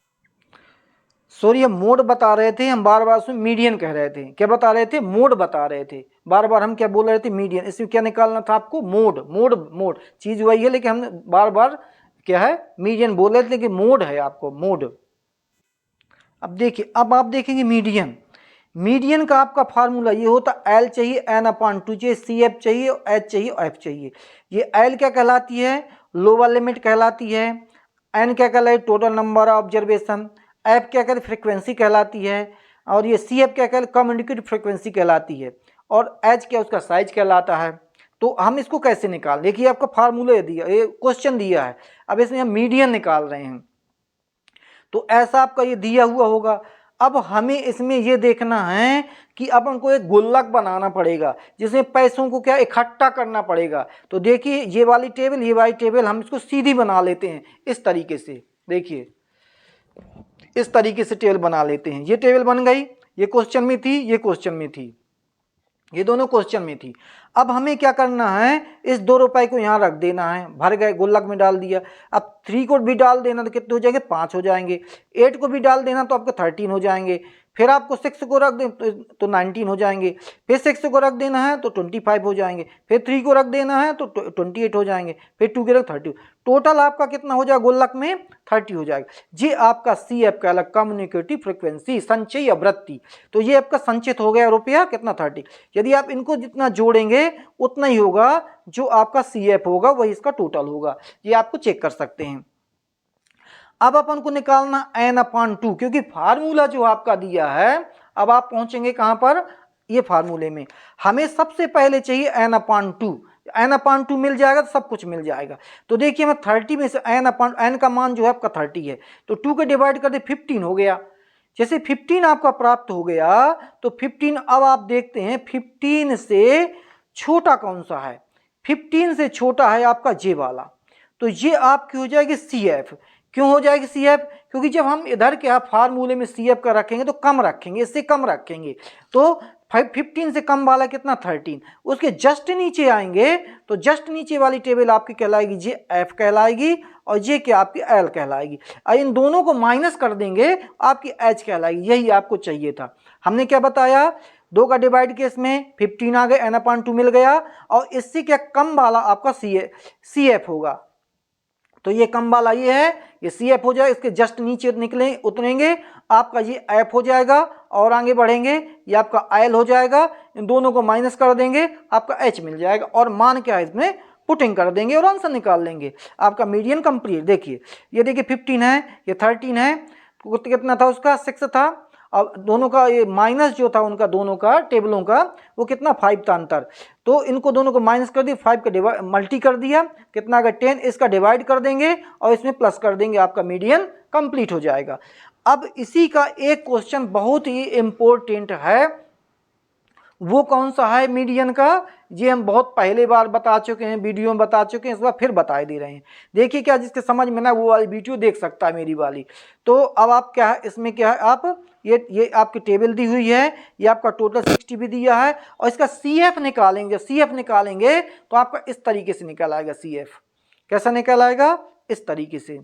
सॉरी, हम मोड बता रहे थे, हम बार बार उसमें मीडियन कह रहे थे। क्या बता रहे थे, मोड बता रहे थे, बार बार हम क्या बोल रहे थे, मीडियन। इसमें क्या निकालना था आपको, मोड चीज वही है, लेकिन हमने बार बार क्या है, मीडियन बोल रहे थे, लेकिन मोड है आपको, मोड। अब देखिए, अब आप देखेंगे मीडियन का आपका फार्मूला ये होता, L चाहिए n/2 चाहिए, CF चाहिए, H चाहिए, F चाहिए। ये L क्या कहलाती है, लोअर लिमिट कहलाती है। N क्या कहलाती है, total number of observation. F क्या कहते, फ्रीक्वेंसी कहलाती है। और ये CF क्या कहलाती, कम्युनिकेट फ्रीक्वेंसी कहलाती है। और H क्या, उसका साइज कहलाता है। तो हम इसको कैसे निकाल, देखिए आपका फार्मूला दिया, ये क्वेश्चन दिया है, अब इसमें हम मीडियन निकाल रहे हैं। तो ऐसा आपका ये दिया हुआ होगा। अब हमें इसमें ये देखना है कि अब हमको एक गुल्लक बनाना पड़ेगा, जिसमें पैसों को क्या इकट्ठा करना पड़ेगा। तो देखिए ये वाली टेबल हम इसको सीधी बना लेते हैं इस तरीके से। देखिए इस तरीके से टेबल बना लेते हैं। ये टेबल बन गई, ये क्वेश्चन में थी, ये क्वेश्चन में थी, ये दोनों क्वेश्चन में थी। अब हमें क्या करना है, इस 2 रुपए को यहाँ रख देना है, भर गए, गुल्लक में डाल दिया। अब 3 को भी डाल देना तो कितने हो जाएंगे, 5 हो जाएंगे। 8 को भी डाल देना तो आपको 13 हो जाएंगे। फिर आपको 6 को रख दे तो 19 हो जाएंगे। फिर 6 को रख देना है तो 25 हो जाएंगे। फिर 3 को रख देना है तो 28 हो जाएंगे। फिर 2 के रख 30। टोटल आपका कितना हो जाएगा गुल्लक में, 30 हो जाएगा। ये आपका CF का अलग कम्युनिकेटिव फ्रिक्वेंसी, संचयी आवृत्ति। तो ये आपका संचित हो गया रुपया कितना, 30। यदि आप इनको जितना जोड़ेंगे उतना ही होगा, जो आपका CF होगा वही इसका टोटल होगा। ये आपको चेक कर सकते हैं। अब अपन को निकालना n/2, क्योंकि फार्मूला जो आपका दिया है, अब आप पहुंचेंगे कहां पर, ये फार्मूले में। हमें सबसे पहले चाहिए n/2 मिल जाएगा तो सब कुछ मिल जाएगा। तो देखिए मैं 30 में से n का मान जो है आपका 30 है, तो 2 के डिवाइड कर दे 15 हो गया। जैसे 15 आपका प्राप्त हो गया तो 15, अब आप देखते हैं 15 से छोटा कौन सा है, 15 से छोटा है आपका जे वाला। तो ये आपकी हो जाएगी CF। क्यों हो जाएगी CF, क्योंकि जब हम इधर के आप फार्मूले में CF का रखेंगे तो कम रखेंगे, इससे कम रखेंगे। तो 15 से कम वाला कितना, 13। उसके जस्ट नीचे आएंगे तो जस्ट नीचे वाली टेबल आपकी कहलाएगी जे F कहलाएगी, और ये क्या आपकी L कहलाएगी। इन दोनों को माइनस कर देंगे आपकी H कहलाएगी। यही आपको चाहिए था। हमने क्या बताया, 2 का डिवाइड केस में 15 आ गए, n/2 मिल गया, और इससे क्या कम वाला आपका CF होगा। तो ये कम वाला ये है, ये CF हो जाए, इसके जस्ट नीचे निकले उतरेंगे आपका ये F हो जाएगा, और आगे बढ़ेंगे ये आपका L हो जाएगा। इन दोनों को माइनस कर देंगे, आपका H मिल जाएगा, और मान क्या है इसमें पुटिंग कर देंगे और आंसर निकाल लेंगे। आपका मीडियन कंप्लीट। देखिए ये देखिए 15 है, ये 13 है, कितना था उसका, 6 था, अब दोनों का ये माइनस जो था उनका दोनों का टेबलों का वो कितना 5 था अंतर, तो इनको दोनों को माइनस कर दिया, 5 का मल्टी कर दिया, कितना अगर 10, इसका डिवाइड कर देंगे और इसमें प्लस कर देंगे, आपका मीडियन कंप्लीट हो जाएगा। अब इसी का एक क्वेश्चन बहुत ही इंपॉर्टेंट है, वो कौन सा है मीडियन का, ये हम बहुत पहले बार बता चुके हैं, वीडियो में बता चुके हैं, इस बार फिर बता दे रहे हैं। देखिए क्या जिसके समझ में ना वो वाली वीडियो देख सकता है मेरी वाली। तो अब आप क्या है इसमें क्या है, आप ये आपकी टेबल दी हुई है, ये आपका टोटल 60 भी दिया है, और इसका CF निकालेंगे, जब CF निकालेंगे तो आपका इस तरीके से निकल आएगा CF। कैसा निकल आएगा, इस तरीके से।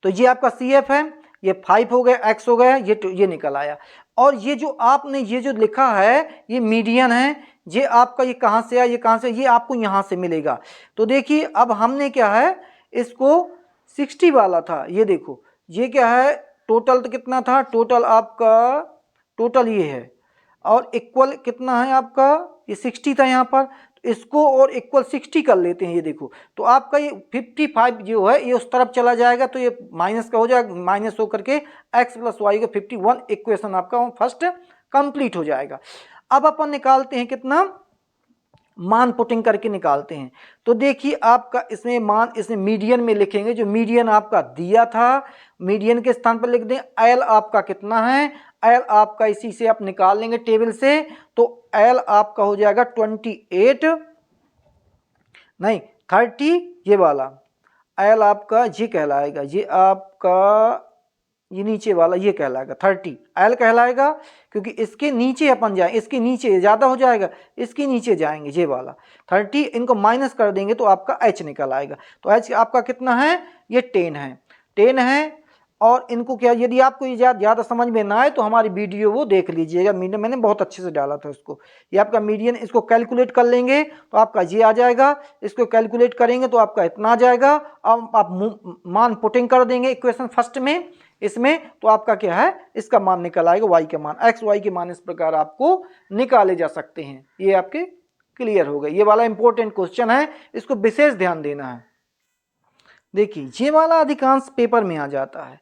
तो ये आपका CF है, ये 5 हो गया, x हो गया, ये निकल आया। और ये जो आपने ये जो लिखा है ये मीडियन है, ये आपका ये कहाँ से आया, ये कहाँ से, ये आपको यहाँ से मिलेगा। तो देखिए अब हमने क्या है इसको 60 वाला था, ये देखो ये क्या है टोटल तो कितना था, टोटल आपका टोटल ये है, और इक्वल कितना है आपका, ये 60 था यहाँ पर, तो इसको और इक्वल 60 कर लेते हैं, ये देखो तो आपका ये 55 जो है ये उस तरफ चला जाएगा, तो ये माइनस का हो जाएगा, माइनस होकर के x + y का 51 इक्वेशन आपका फर्स्ट कंप्लीट हो जाएगा। अब अपन निकालते हैं कितना, मान पुटिंग करके निकालते हैं। तो देखिए आपका इसमें मान इसमें मीडियन में लिखेंगे, जो मीडियन आपका दिया था मीडियन के स्थान पर लिख दें, एल आपका कितना है, एल आपका इसी से आप निकाल लेंगे टेबल से, तो एल आपका हो जाएगा 28 नहीं 30, ये वाला एल आपका ये कहलाएगा, ये आपका ये नीचे वाला ये कहलाएगा 30 एल कहलाएगा, क्योंकि इसके नीचे अपन जाए, इसके नीचे ज़्यादा हो जाएगा, इसके नीचे जाएंगे ये वाला 30, इनको माइनस कर देंगे तो आपका एच निकल आएगा। तो एच आपका कितना है, ये 10 है। और इनको क्या, यदि आपको ये ज़्यादा समझ में ना आए तो हमारी वीडियो वो देख लीजिएगा, मीडियन मैंने बहुत अच्छे से डाला था उसको। ये आपका मीडियन, इसको कैलकुलेट कर लेंगे तो आपका ये आ जाएगा, इसको कैलकुलेट करेंगे तो आपका इतना आ जाएगा। अब आप मान पुटिंग कर देंगे इक्वेशन फर्स्ट में इसमें, तो आपका क्या है इसका मान निकल आएगा, y के मान, x y के मान इस प्रकार आपको निकाले जा सकते हैं। ये आपके क्लियर हो गए, ये वाला इंपॉर्टेंट क्वेश्चन है, इसको विशेष ध्यान देना है। देखिए ये वाला अधिकांश पेपर में आ जाता है,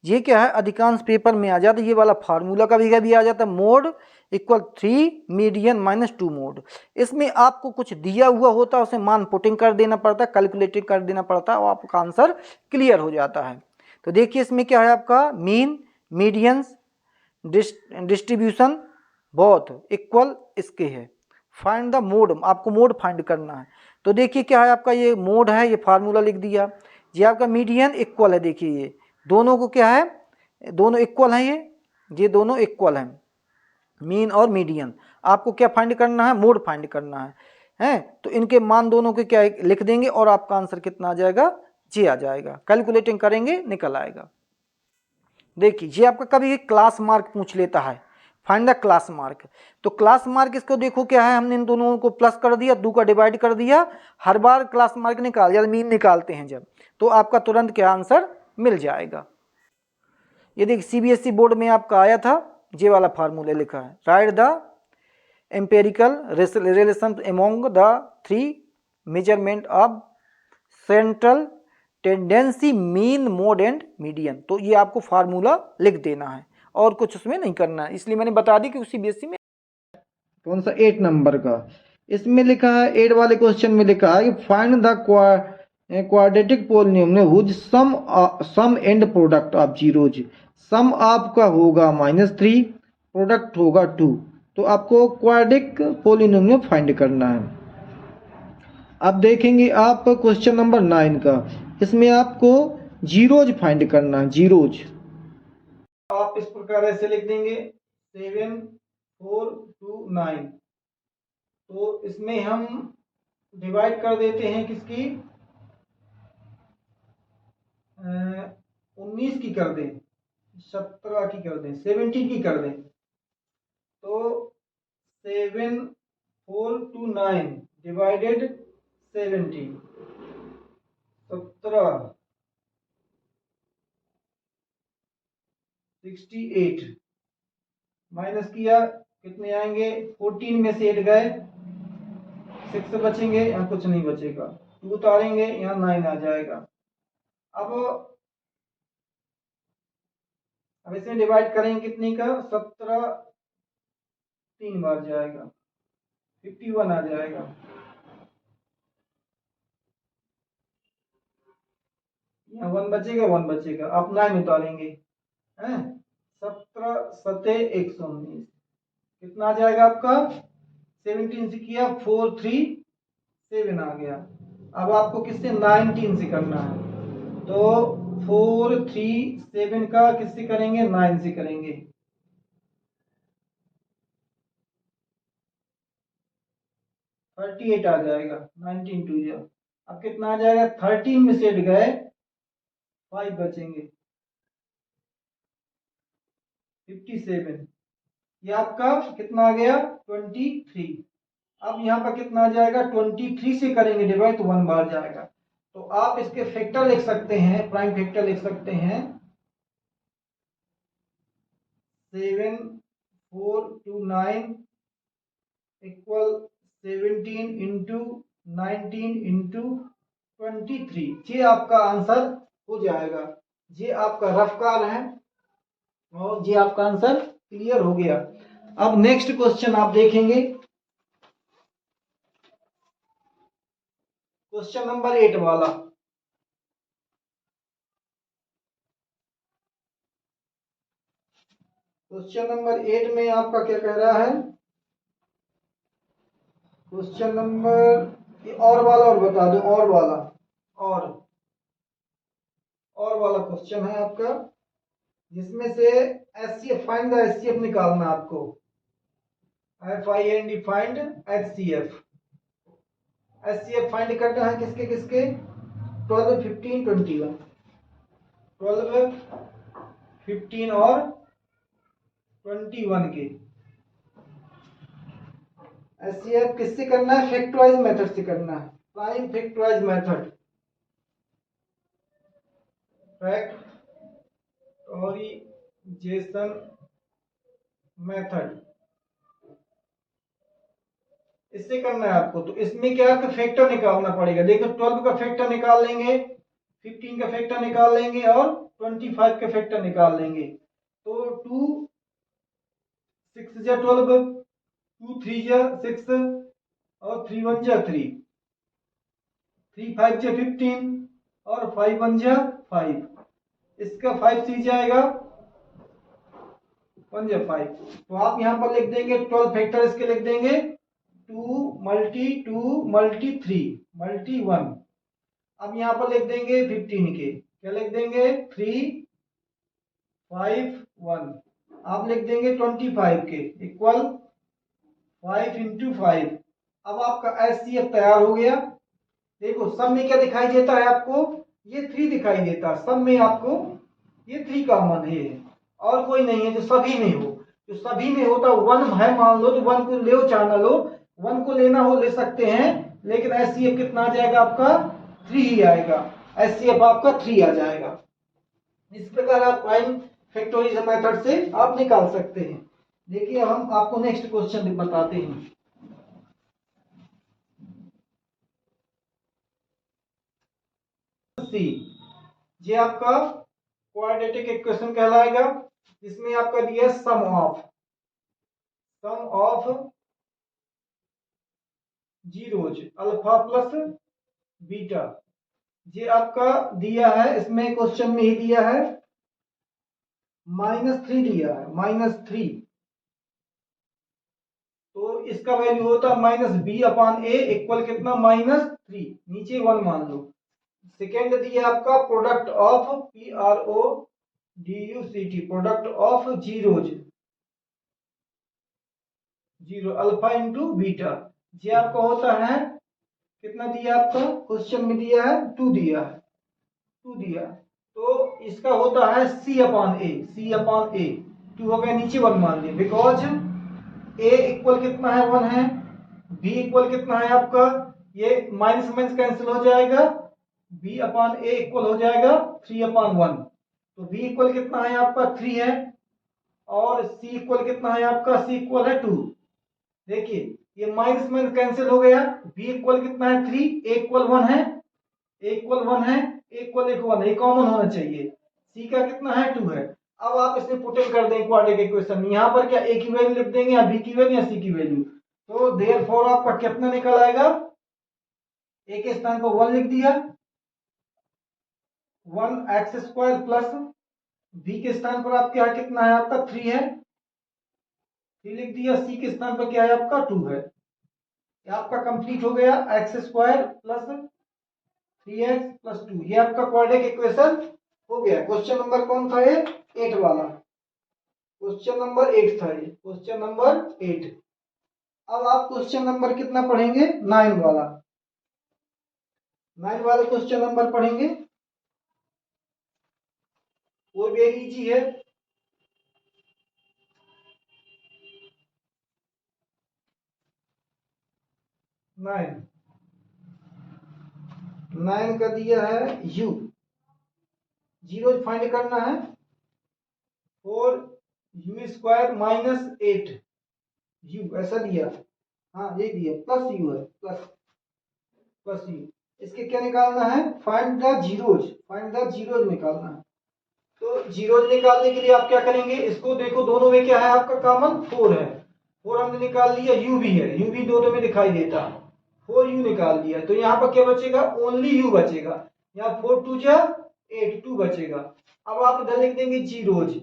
ये क्या है अधिकांश पेपर में आ जाता है, ये वाला फार्मूला का भी आ जाता है, मोड इक्वल 3 मीडियन -2 मोड। इसमें आपको कुछ दिया हुआ होता है, उसे मान पुटिंग कर देना पड़ता है, कैलकुलेटिंग कर देना पड़ता है, और आपका आंसर क्लियर हो जाता है। तो देखिए इसमें क्या है आपका मीन, मीडियंस, डिस्ट्रीब्यूशन बहुत इक्वल इसके है, फाइंड द मोड, आपको मोड फाइंड करना है। तो देखिए क्या है आपका ये मोड है, ये फार्मूला लिख दिया, ये आपका मीडियन इक्वल है, देखिए ये दोनों को क्या है, दोनों इक्वल हैं, ये दोनों इक्वल हैं, मीन और मीडियन। आपको क्या फाइंड करना है, मोड फाइंड करना है तो इनके मान दोनों के क्या लिख देंगे और आपका आंसर कितना आ जाएगा, जी आ जाएगा, कैलकुलेटिंग करेंगे निकल आएगा। देखिए ये आपका कभी क्लास मार्क पूछ लेता है, फाइंड द क्लास मार्क। तो क्लास मार्क इसको देखो क्या है, हमने इन दोनों को प्लस कर दिया, 2 का डिवाइड कर दिया, हर बार क्लास मार्क निकाल दिया, मीन निकालते हैं जब, तो आपका तुरंत क्या आंसर मिल जाएगा। ये देखिए CBSE बोर्ड में आपका आया था, ये वाला फार्मूला लिखा है, right the empirical relation among the 3 measurement of central tendency mean mode and median. तो ये आपको फार्मूला लिख देना है और कुछ उसमें नहीं करना है, इसलिए मैंने बता दी कि CBSE में कौन सा 8 नंबर का, इसमें लिखा है 8 वाले क्वेश्चन में लिखा है कि find the quadratic polynomial whose sum and product of zeros. Sum आपका होगा -3, प्रोडक्ट होगा 2, तो आपको क्वाड्रेटिक पोलिनोमियल फाइंड करना है। अब देखेंगे आप क्वेश्चन नंबर 9 का, इसमें आपको जीरोज फाइंड करना है, जीरोज आप इस प्रकार ऐसे लिख देंगे 7 4 2 9। तो इसमें हम डिवाइड कर देते हैं किसकी, 19 की कर दें, 17 की कर दें, 17 की कर दें, तो 7 4 2 9 डिवाइडेड 70, 17 68 माइनस किया, कितने आएंगे, 14 में से 8 गए, 6 बचेंगे, यहाँ कुछ नहीं बचेगा, 2 उतारेंगे, यहाँ 9 आ जाएगा। अब अब इसमें डिवाइड करेंगे कितने का, 17 3 बार जाएगा, 51 आ जाएगा। यहाँ 1 बचेगा, 1 बचेगा, आप 9 उतारेंगे हैं, 17 सते 119, कितना आ जाएगा आपका, 17 से किया 4 3 7 आ गया। अब आपको किससे 19 से करना है, तो 4 3 7 का किससे करेंगे, 9 से करेंगे। 38 आ जाएगा, 19 2 जा, अब कितना आ जाएगा, 13 में से गए 5 बचेंगे, 57, ये आपका कितना आ गया, 23। अब यहाँ पर कितना आ जाएगा, 23 से करेंगे डिवाइड तो 1 बार जाएगा। तो आप इसके फैक्टर लिख सकते हैं, प्राइम फैक्टर लिख सकते हैं, 7 4 2 9 इक्वल 17 इंटू 19 इंटू 23। ये आपका आंसर हो जाएगा, ये आपका रफ कार है और ये आपका आंसर क्लियर हो गया। अब नेक्स्ट क्वेश्चन आप देखेंगे, क्वेश्चन नंबर 8 वाला। क्वेश्चन नंबर 8 में आपका क्या कह रहा है, क्वेश्चन नंबर और वाला और बता दो, और वाला और वाला क्वेश्चन है आपका, जिसमें से एचसीएफ फाइंड द एचसीएफ निकालना आपको, FIND find HCF. HCF find करना है किसके किसके, 12 15 21, 12 15 और 21 के। एचसीएफ किससे करना है, फैक्टराइज मेथड से करना है, prime factorise method, factorisation method, इससे करना है आपको। तो इसमें क्या है, फैक्टर निकालना पड़ेगा। देखो 12 का फैक्टर निकाल लेंगे, 15 का फैक्टर निकाल लेंगे और 25 का फैक्टर निकाल लेंगे। तो 2 6 जा 12, 2 3 जा 6 और 3 1 जा 3, 3 5 जा 15 और 5 1 जा 5, इसका 5 3 जाएगा 1 जा 5। तो आप यहाँ पर लिख देंगे 12 फैक्टर, इसके लिख देंगे 2 मल्टी 3 मल्टी 1। अब यहाँ पर लिख देंगे 15 के, क्या लिख देंगे 3 5 1। आप लिख देंगे 25 के इक्वल 5 इंटू 5। अब आपका एचसीएफ तैयार हो गया। देखो सब में क्या दिखाई देता है आपको, ये 3 दिखाई देता है, सब में आपको ये 3 कॉमन है और कोई नहीं है जो सभी में हो। जो सभी में होता 1 है मान लो, तो 1 को ले चाहे ना लो, 1 को लेना हो ले सकते हैं, लेकिन एचसीएफ कितना आ जाएगा आपका, 3 ही आएगा, एचसीएफ आपका 3 आ जाएगा। इस प्रकार आप प्राइम फैक्टोरियल मेथड से आप निकाल सकते हैं। देखिए हम आपको नेक्स्ट क्वेश्चन बताते हैं। सी, ये आपका क्वाड्रेटिक इक्वेशन कहलाएगा, जिसमें आपका दिया sum of zeros alpha plus beta. ये आपका दिया है, इसमें क्वेश्चन में ही दिया है -3 दिया है, -3। तो इसका वैल्यू होता -b/a इक्वल कितना, -3, नीचे 1 मान लो। सेकेंड दिया आपका product of PRODUCT, product of zeros, zero alpha into beta. ये आपका होता है कितना दिया आपका, क्वेश्चन में दिया है 2 दिया है, 2 दिया। तो इसका होता है C/A, 2 हो गया, नीचे 1 मान लिया, बिकॉज a इक्वल कितना है 1 है, b इक्वल कितना है आपका, ये माइनस माइनस कैंसिल हो जाएगा, b/a इक्वल हो जाएगा 3/1। तो b इक्वल कितना है आपका 3 है और c इक्वल कितना है आपका, c इक्वल है 2। देखिए ये माइनस माइनस कैंसिल हो गया, b इक्वल कितना है 3, a इक्वल 1 है, a इक्वल 1 है, a इक्वल 1 है, ये कॉमन होना चाहिए। c का कितना है 2 है। अब आप इसमें पुट इन कर दें क्वाड्रेटिक इक्वेशन। यहाँ पर क्या ए की वैल्यू लिख देंगे या बी की वैल्यू या सी की वैल्यू, तो देयरफॉर आपका कितना निकल आएगा, ए के स्थान पर 1 लिख दिया, 1x² प्लस बी के स्थान पर आप क्या कितना है आपका 3 है, 3 लिख दिया, सी के स्थान पर क्या है आपका 2 है। आपका कंप्लीट हो गया x² प्लस 3x प्लस 2, ये आपका क्वाड्रेटिक इक्वेशन हो गया। क्वेश्चन नंबर कौन था ये, 8 वाला, क्वेश्चन नंबर 8 था ये, क्वेश्चन नंबर 8। अब आप क्वेश्चन नंबर कितना पढ़ेंगे, 9 वाला, 9 वाला क्वेश्चन नंबर पढ़ेंगे, वो वेरी इजी है। नाइन का दिया है u, जीरो फाइंड करना है, 4u² माइनस 8u ऐसा दिया, हाँ ये दिया, प्लस u है, प्लस u। इसके क्या निकालना है, find the zeros, find the zeros निकालना है। तो जीरोज निकालने के लिए आप क्या करेंगे, इसको देखो दोनों में क्या है आपका कॉमन, 4 है, 4 हमने निकाल लिया, u भी है, u भी दोनों में दिखाई देता, 4u निकाल दिया, तो यहाँ पर क्या बचेगा, ओनली u बचेगा, यहाँ 4 2 जा 8, 2 बचेगा। अब आप इधर लिख देंगे जीरोज,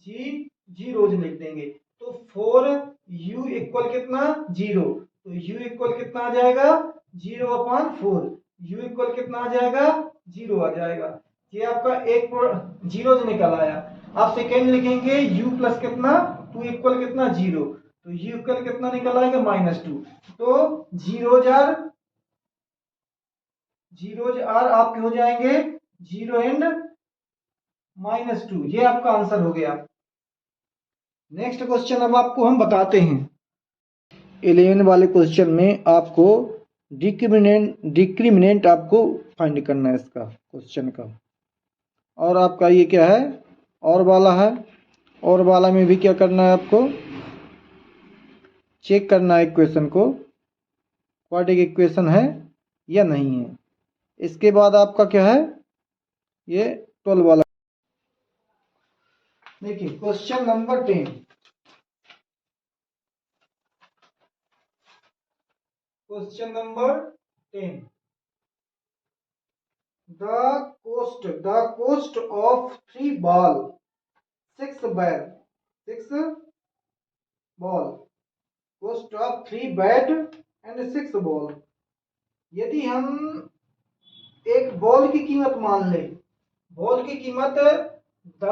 जीरोज लिख देंगे, तो 4u इक्वल कितना 0, तो u इक्वल कितना आ जाएगा 0/4, u इक्वल कितना आ जाएगा 0 आ जाएगा। ये आपका एक जीरोज निकल आया। आप सेकेंड लिखेंगे u प्लस कितना 2 इक्वल कितना 0, तो u इक्वल कितना निकल आएगा -2, तो जीरोज आर आपके हो जाएंगे 0 एंड -2, ये आपका आंसर हो गया। नेक्स्ट क्वेश्चन अब आपको हम बताते हैं, 11 वाले क्वेश्चन में आपको डिक्रिमिनेंट आपको फाइंड करना है इसका क्वेश्चन का। और आपका ये क्या है, और वाला है, और वाला में भी क्या करना है आपको, चेक करना है इक्वेशन को, क्वाड्रेटिक इक्वेशन है या नहीं है। इसके बाद आपका क्या है, ये 12 वाला, देखिए question number 10, question number 10, the cost of 3 ball 6 ball, cost of 3 bat and 6 ball। यदि हम एक बॉल की कीमत मान ले, बॉल की कीमत द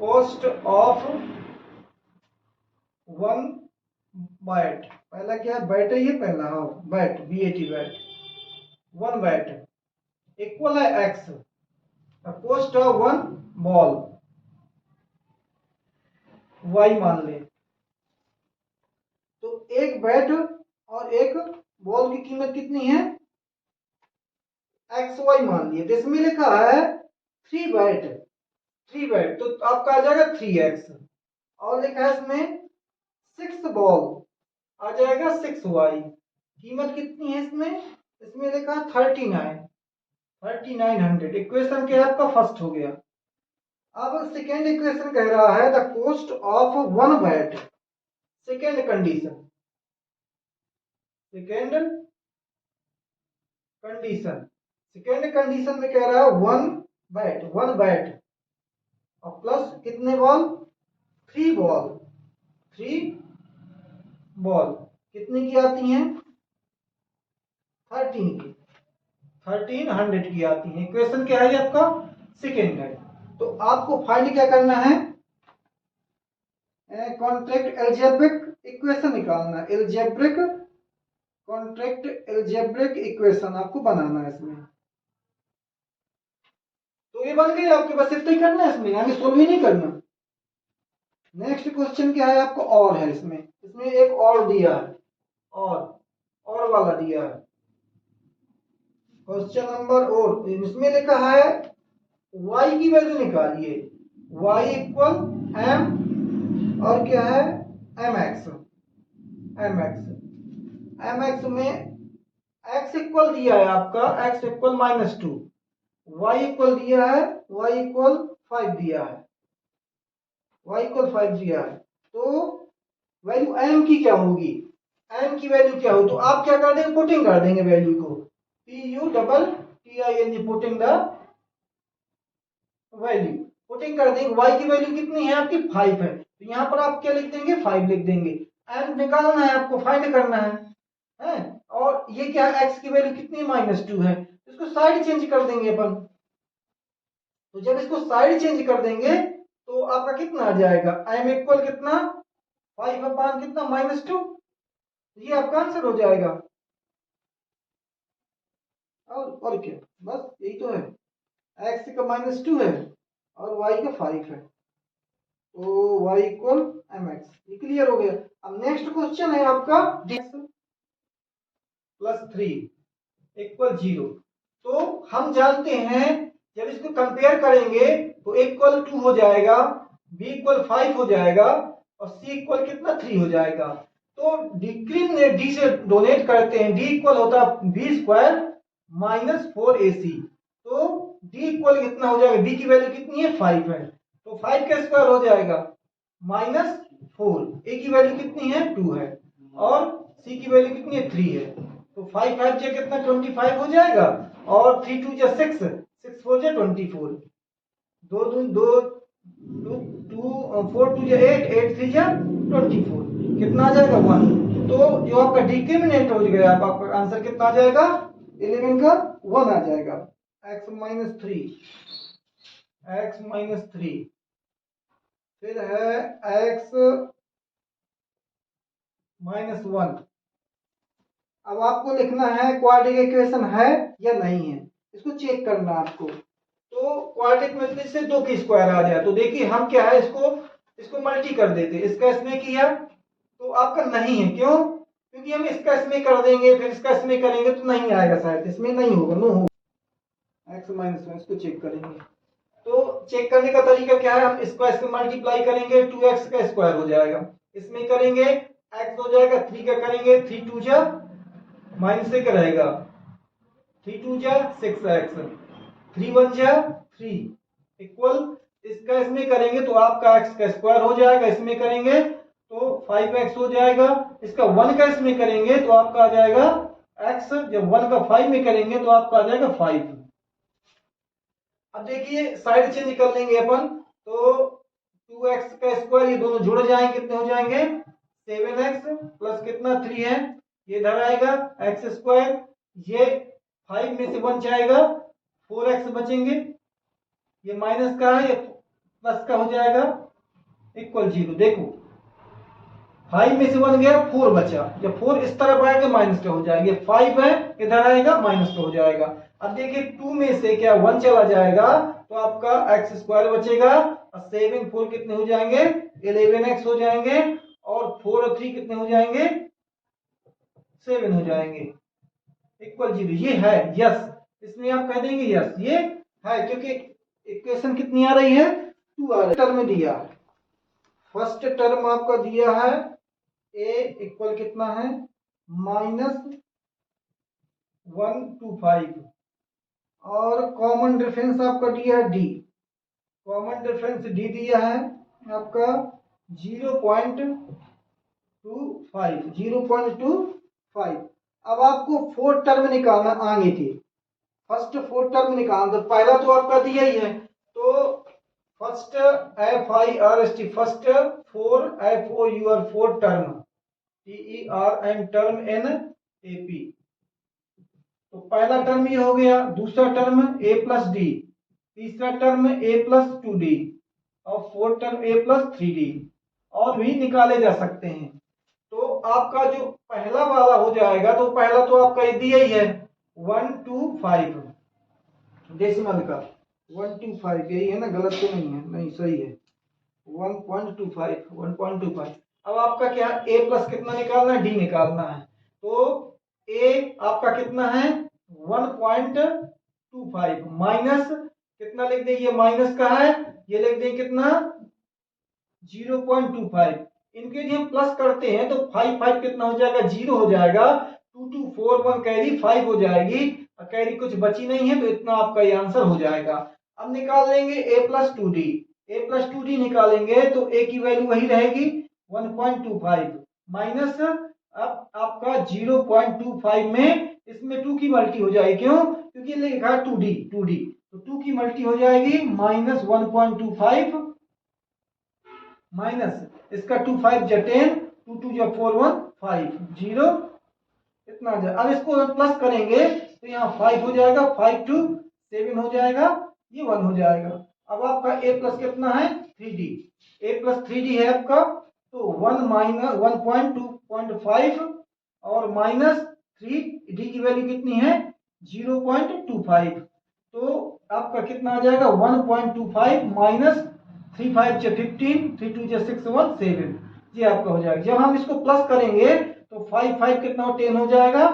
कॉस्ट ऑफ 1 बैट, पहला क्या है बैट है, ये पहला, हाँ bat, BAT bat, 1 bat equal है x, cost of 1 ball y मान ले, तो एक बैट और एक बॉल की कीमत कितनी है XY मान लिए, तो इसमें लिखा है 3 बैट, 3 बैट तो आपका आ जाएगा 3x, और लिखा है इसमें 6 बॉल आ जाएगा 6y। कीमत कितनी है इसमें, इसमें लिखा 3900। इक्वेशन क्या है आपका फर्स्ट हो गया। अब सेकेंड इक्वेशन कह रहा है the cost of 1 bat, second condition, second condition में कह रहा है 1 बैट और प्लस कितने बॉल 3 बॉल कितने की आती हैं 1300 की आती है। इक्वेशन क्या है आपका सेकेंड है। तो आपको फाइंड क्या करना है, कॉन्ट्रैक्ट एल्जेब्रिक इक्वेशन निकालना है, कॉन्ट्रैक्ट एल्जेब्रिक इक्वेशन आपको बनाना है इसमें। तो ये बन गई आपके, बस इतना ही करना है इसमें, आगे सोल्व ही नहीं करना। नेक्स्ट क्वेश्चन क्या है आपको, और है इसमें एक और दिया है, और वाला दिया है क्वेश्चन नंबर, और इसमें लिखा है y की वैल्यू निकालिए, y इक्वल m और क्या है mx में x इक्वल दिया है आपका x इक्वल -2, y इक्वल दिया है, y इक्वल 5 दिया है, y इक्वल 5 दिया है, तो वैल्यू m की क्या होगी, m की वैल्यू क्या हो, तो आप क्या कर देंगे, पुटिंग कर देंगे वैल्यू को, PUTTING putting the value, putting कर देंगे। y की वैल्यू कितनी है आपकी 5 है, तो यहाँ पर आप क्या लिख देंगे 5 लिख देंगे। m निकालना है आपको, फाइंड करना है? और ये क्या है, x की वैल्यू कितनी -2 है, इसको साइड चेंज कर देंगे अपन। तो जब इसको साइड चेंज कर देंगे तो आपका कितना आ जाएगा, m इक्वल कितना 5 अपान कितना -2, ये आपका आंसर हो जाएगा। और क्या, बस यही तो है, x का -2 है और y का 5 है, तो y इक्वल mx, ये क्लियर हो गया। अब नेक्स्ट क्वेश्चन है आपका dx + 3 इक्वल 0। तो हम जानते हैं जब इसको कंपेयर करेंगे तो इक्वल 2 हो जाएगा, b इक्वल 5 हो जाएगा और c इक्वल कितना 3 हो जाएगा। तो डिक्रीमिनेट d से डोनेट करते हैं, d इक्वल होता है b² - 4ac, तो d इक्वल कितना हो जाएगा, b की वैल्यू कितनी है 5 है, तो 5 का स्क्वायर हो जाएगा -4, a की वैल्यू कितनी है 2 है और c की वैल्यू कितनी है 3 है, तो 5 5 जा कितना 25 हो जाएगा और 3 2 जा 6 6 4 जा 24, 2 2 2 2 4 2 जा 8 8 3 जा 24, कितना आ जाएगा 1। तो जो आपका डिक्रिमिनेंट हो गया, आपका आंसर कितना आ जाएगा 11 का 1 आ जाएगा, x -3 फिर है x -1। अब आपको लिखना है क्वाड्रेटिक इक्वेशन है या नहीं है, इसको चेक करना आपको। तो क्वाड्रेटिक में से 2 की स्क्वायर आ जाए, तो देखिए हम क्या है, इसको मल्टी कर देते, इसका इसमें किया तो आपका नहीं है, क्यों, क्योंकि हम इसका इसमें कर देंगे फिर इसका इसमें करेंगे तो नहीं आएगा, शायद इसमें नहीं होगा, नो होगा। x -1 इसको चेक करेंगे, तो चेक करने का तरीका क्या है, हम इसको इसमें मल्टीप्लाई करेंगे 2x का स्क्वायर हो जाएगा, इसमें करेंगे x हो जाएगा 3 का करेंगे 3 2 जा -1 रहेगा, 3 2 जा 6x 3 1 जा 3 इक्वल, इसका इसमें करेंगे तो आपका x का स्क्वायर हो जाएगा, इसमें करेंगे तो 5x हो जाएगा, इसका 1 का इसमें करेंगे तो आपका आ जाएगा x, जब 1 का 5 में करेंगे तो आपका आ जाएगा 5। अब देखिए साइड चेंज कर लेंगे अपन, तो 2x का स्क्वायर ये दोनों जुड़ जाएंगे, कितने हो जाएंगे 7x प्लस कितना 3 है, ये इधर आएगा x², ये 5 में से 1 जाएगा 4x बचेंगे, ये माइनस का है ये प्लस का हो जाएगा इक्वल 0। देखो 5 में से 1 गया 4 बचा, जब 4 इस तरफ आएगा माइनस का हो जाएगा, 5 है इधर आएगा माइनस का हो जाएगा। अब देखिए 2 में से क्या 1 चला जाएगा तो आपका x² बचेगा और 7 4 कितने हो जाएंगे 11x हो जाएंगे और 4 और 3 कितने हो जाएंगे 7 हो जाएंगे इक्वल 0। ये है यस, इसमें आप कह देंगे यस ये है, क्योंकि इक्वेशन कितनी आ रही है 2 आ रही है। टर्म दिया फर्स्ट टर्म आपका दिया है a इक्वल कितना है -125 और कॉमन डिफरेंस आपका दिया है d, कॉमन डिफरेंस d दिया है आपका 0.25। अब आपको 4 टर्म निकालना आगे थे, फर्स्ट 4 टर्म निकालना, तो पहला तो आपका दिया ही है, तो first FIRST first 4 FOUR term TERM term NAP, तो पहला टर्म ये हो गया, दूसरा टर्म a + d, तीसरा टर्म a + 2d और फोर्थ टर्म a + 3d, और भी निकाले जा सकते हैं। तो आपका जो पहला वाला हो जाएगा, तो पहला तो आपका ये दिया ही है 125 डेसिमल का 125, यही है ना, गलत तो नहीं है, नहीं सही है 1.25। अब आपका क्या a प्लस कितना निकालना है d निकालना है, तो a आपका कितना है 1.25 माइनस कितना लिख दें, ये माइनस का है, ये लिख दें कितना 0.25, इनके लिए हम प्लस करते हैं तो 5 5 कितना हो जाएगा 0 हो जाएगा, 2 2 4 1 कैरी 5 हो जाएगी, कैरी कुछ बची नहीं है, तो इतना आपका ये आंसर हो जाएगा। अब निकाल लेंगे a प्लस टू डी निकालेंगे तो a की वैल्यू वही रहेगी 1.25 माइनस अब आपका 0.25 में इसमें 2 की मल्टी हो जाएगी। क्यों? क्योंकि लिखा है 2d तो 2 की मल्टी हो जाएगी माइनस 1.25 माइनस इसका 2 5 जा 10 2 2 जा 4 1 5 0 इतना आ जाए। अब इसको प्लस करेंगे तो यहाँ 5 हो जाएगा, 5 2 7 हो जाएगा, ये 1 हो जाएगा। अब आपका a प्लस कितना है 3d, a प्लस 3d है आपका, तो 1 माइनस 1.25 और माइनस 3d की वैल्यू कितनी है 0.25, तो आपका कितना आ जाएगा 1.25 माइनस 3 5 जा 15 3 2 जा 6 1 7, ये आपका हो जाएगा। जब हम इसको प्लस करेंगे तो 5 5 कितना 10 हो जाएगा,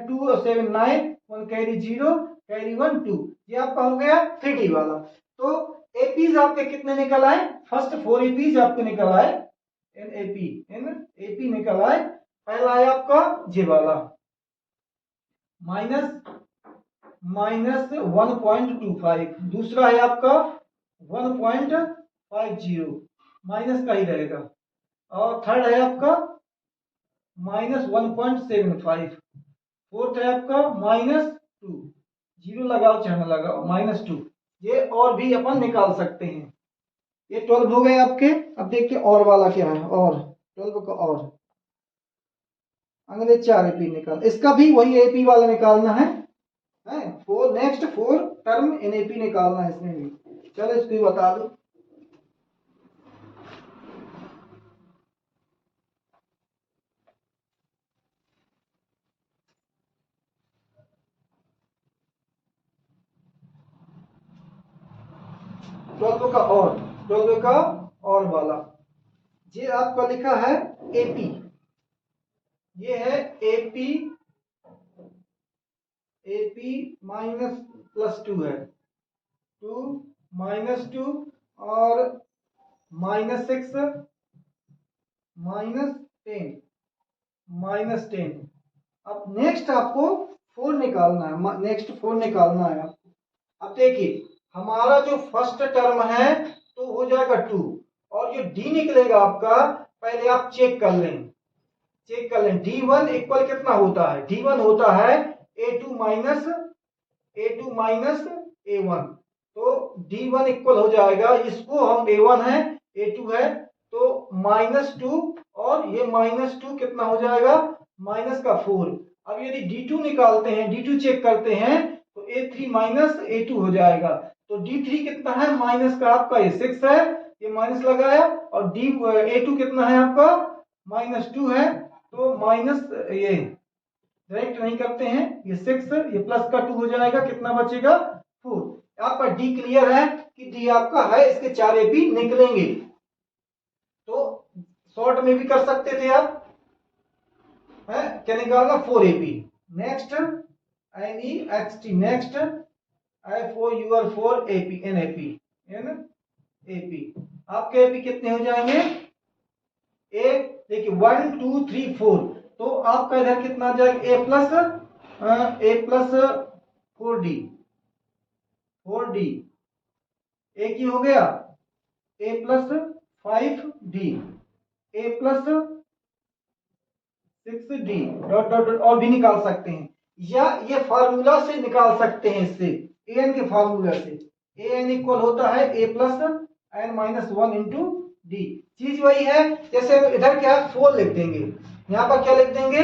2 7 9 1 कैरी 0 कैरी 1 2, ये आपका हो गया 3D वाला। तो एपीज आपके कितने निकल आए, फर्स्ट 4 एपीज आपके निकल आए, एनएपी निकल आए। पहला है आपका जे वाला माइनस 1.25, दूसरा है आपका 1.50 माइनस का ही रहेगा, और थर्ड है आपका माइनस 1.75, फोर्थ है आपका -2, जीरो लगाओ चाहे ना लगाओ -2, ये और भी अपन निकाल सकते हैं। ये 12 हो गए आपके। अब देखिए और वाला क्या है, और 12 का और अगले 4 एपी निकाल, इसका भी वही एपी वाला निकालना है, फोर नेक्स्ट 4 टर्म एनएपी निकालना है इसमें भी। चलो इसको बता दो। ट्वेल्व का और वाला, ये आपका लिखा है एपी, ये है एपी माइनस प्लस 2 है, 2 -2 और -6 -10 अब नेक्स्ट आपको 4 निकालना है, नेक्स्ट 4 निकालना है आपको। अब देखिए हमारा जो फर्स्ट टर्म है तो हो जाएगा 2, और जो डी निकलेगा आपका पहले आप चेक कर लें D1 इक्वल कितना होता है, D1 होता है A2 माइनस A1, तो D1 इक्वल हो जाएगा, इसको हम A1 है A2 है तो -2, और ये -2 कितना हो जाएगा माइनस का 4। अब यदि D2 निकालते हैं, D2 चेक करते हैं तो A3 माइनस A2 हो जाएगा, तो D3 कितना है माइनस का आपका ये 6 है, ये माइनस लगाया, और A2 कितना है आपका -2 है, तो माइनस ये डायरेक्ट नहीं करते हैं, ये 6 ये प्लस का 2 हो जाएगा, कितना बचेगा 4। आपका डी क्लियर है कि डी आपका है, इसके 4 एपी निकलेंगे। तो शॉर्ट में भी कर सकते थे आप, है क्या निकालना 4 AP. Next NEXT next FOUR4 AP NAP आपके एपी कितने हो जाएंगे, एक देखिए 1 2 3 4, तो आपका इधर कितना आ जाएगा ए प्लस 4D एक ही हो गया, a plus 5D a plus 6D dot dot dot, और भी निकाल सकते हैं, या ये फार्मूला से निकाल सकते हैं, इससे an के फार्मूला से an इक्वल होता है a plus n minus 1 into D. चीज वही है, जैसे इधर क्या 4 लिख देंगे, यहाँ पर क्या लिख देंगे,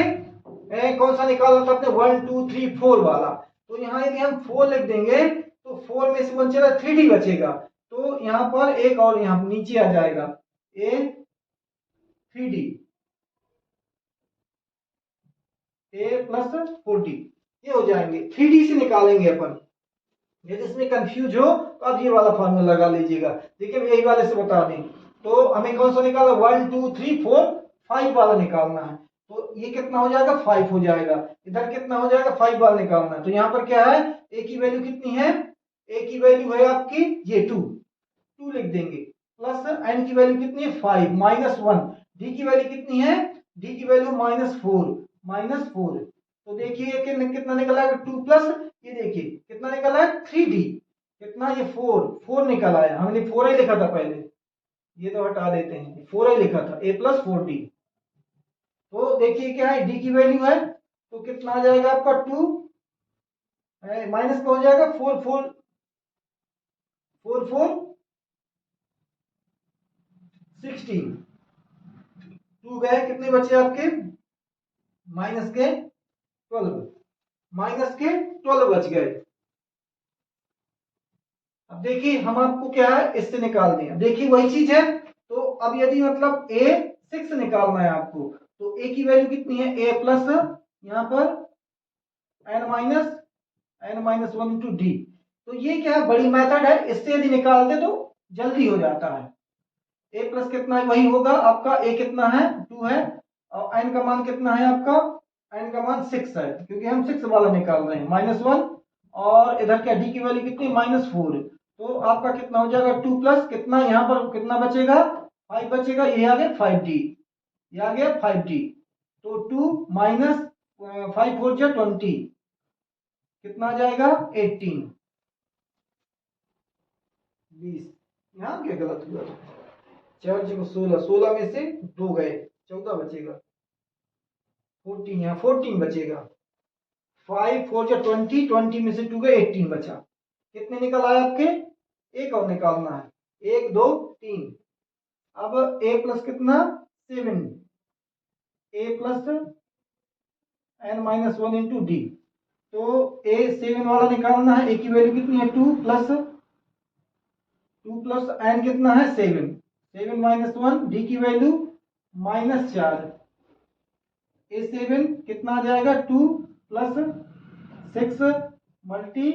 कौन सा निकालना था अपने 1 2 3 4 वाला, तो यहाँ यदि हम 4 लिख देंगे तो 4 में से 1 चला 3D बचेगा, तो यहाँ पर एक और यहाँ नीचे आ जाएगा a 3D a plus 4D, ये हो जाएंगे। 3D से निकालेंगे अपन, यदि इसमें कंफ्यूज हो तो आप ये वाला फॉर्मूला लगा लीजिएगा। देखिए यही वाले से बता दें, तो हमें कौन सा निकालना 1 2 3 4 5 वाला निकालना है, तो ये कितना हो जाएगा 5 हो जाएगा, इधर कितना हो जाएगा 5 वाला निकालना है, तो यहाँ पर क्या है a की वैल्यू कितनी है, a की वैल्यू है आपकी ये 2 लिख देंगे, प्लस n की वैल्यू कितनी है 5 -1, d की वैल्यू कितनी है, d की वैल्यू -4 तो देखिए कितना निकला है 2 प्लस ये देखिए कितना निकला है 3D, कितना ये 4 निकल आया, हमने 4 ही लिखा था पहले, ये तो हटा देते हैं, 4 ही लिखा था a प्लस 4D। तो देखिए क्या है d की वैल्यू है तो कितना आ जाएगा आपका 2 माइनस का हो जाएगा 4 4 4 4 16, 2 गए कितने बचे आपके माइनस के 12, माइनस के 12 बच गए। अब देखिए हम आपको क्या है इससे निकाल दें, देखिए वही चीज है। तो अब यदि मतलब a 6 निकालना है आपको तो a की वैल्यू कितनी है a प्लस यहाँ पर n माइनस 1 इंटू डी। तो ये क्या है बड़ी मेथड है, इससे यदि निकाल दे तो जल्दी हो जाता है। a प्लस कितना है वही होगा आपका, a कितना है 2 है और n का मान कितना है आपका, n का मान 6 है क्योंकि हम 6 वाला निकाल रहे हैं -1 और इधर क्या d की वैल्यू कितनी -4, तो आपका कितना हो जाएगा 2 प्लस कितना यहाँ पर कितना बचेगा 5 बचेगा, ये आ गया 5D, ये आ गया 5D। तो 2 माइनस 5 4 जा 20 कितना आ जाएगा 18 20, यहाँ क्या गलत हुआ 4 जगह 16, 16 में से 2 गए 14 बचेगा 14, यहाँ 14 बचेगा 5 4 जा 20, 20 में से 2 गए 18 बचा। कितने निकल आए आपके, एक और निकालना है 1 2 3। अब a प्लस कितना 7, a plus n minus 1 into D. तो a 7 वाला निकालना है, a की वैल्यू कितनी है 2 प्लस n कितना है 7, 7 माइनस 1 d की वैल्यू -4, a7 कितना आ जाएगा 2 प्लस 6 मल्टी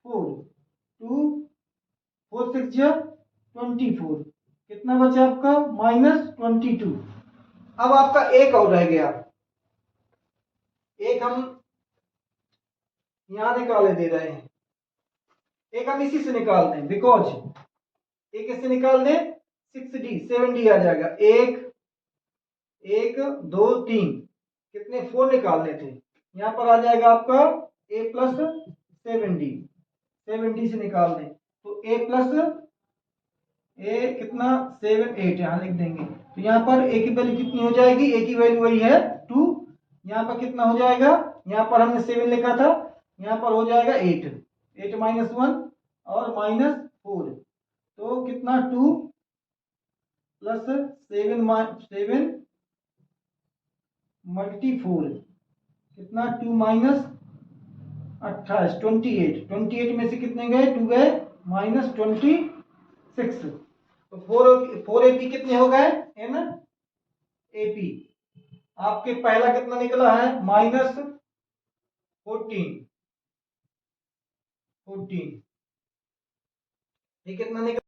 4, 2 4 6 जा 24, कितना बचा आपका -22। अब आपका एक और रह गया, एक हम यहां निकाले दे रहे हैं, एक हम इसी से निकाल दें बिकॉज एक इससे निकाल दें 6D 7D आ जाएगा, 1 1 2 3 कितने 4 निकालने थे, यहां पर आ जाएगा आपका a प्लस 7D, 7D से निकाल दें तो a प्लस a कितना 7 8 यहां लिख देंगे। तो यहां पर a की वैल्यू कितनी हो जाएगी, a की वैल्यू वही है 2, यहां पर कितना हो जाएगा, यहां पर हमने 7 लिखा था, यहां पर हो जाएगा 8, 8 माइनस 1 और -4, तो कितना 2 प्लस 7 मल्टी 4 कितना 2 माइनस 28 28, 28 में से कितने गए 2 गए -26, तो 4 AP कितने हो गए n AP। आपके पहला कितना निकला है -14, ये कितना निकला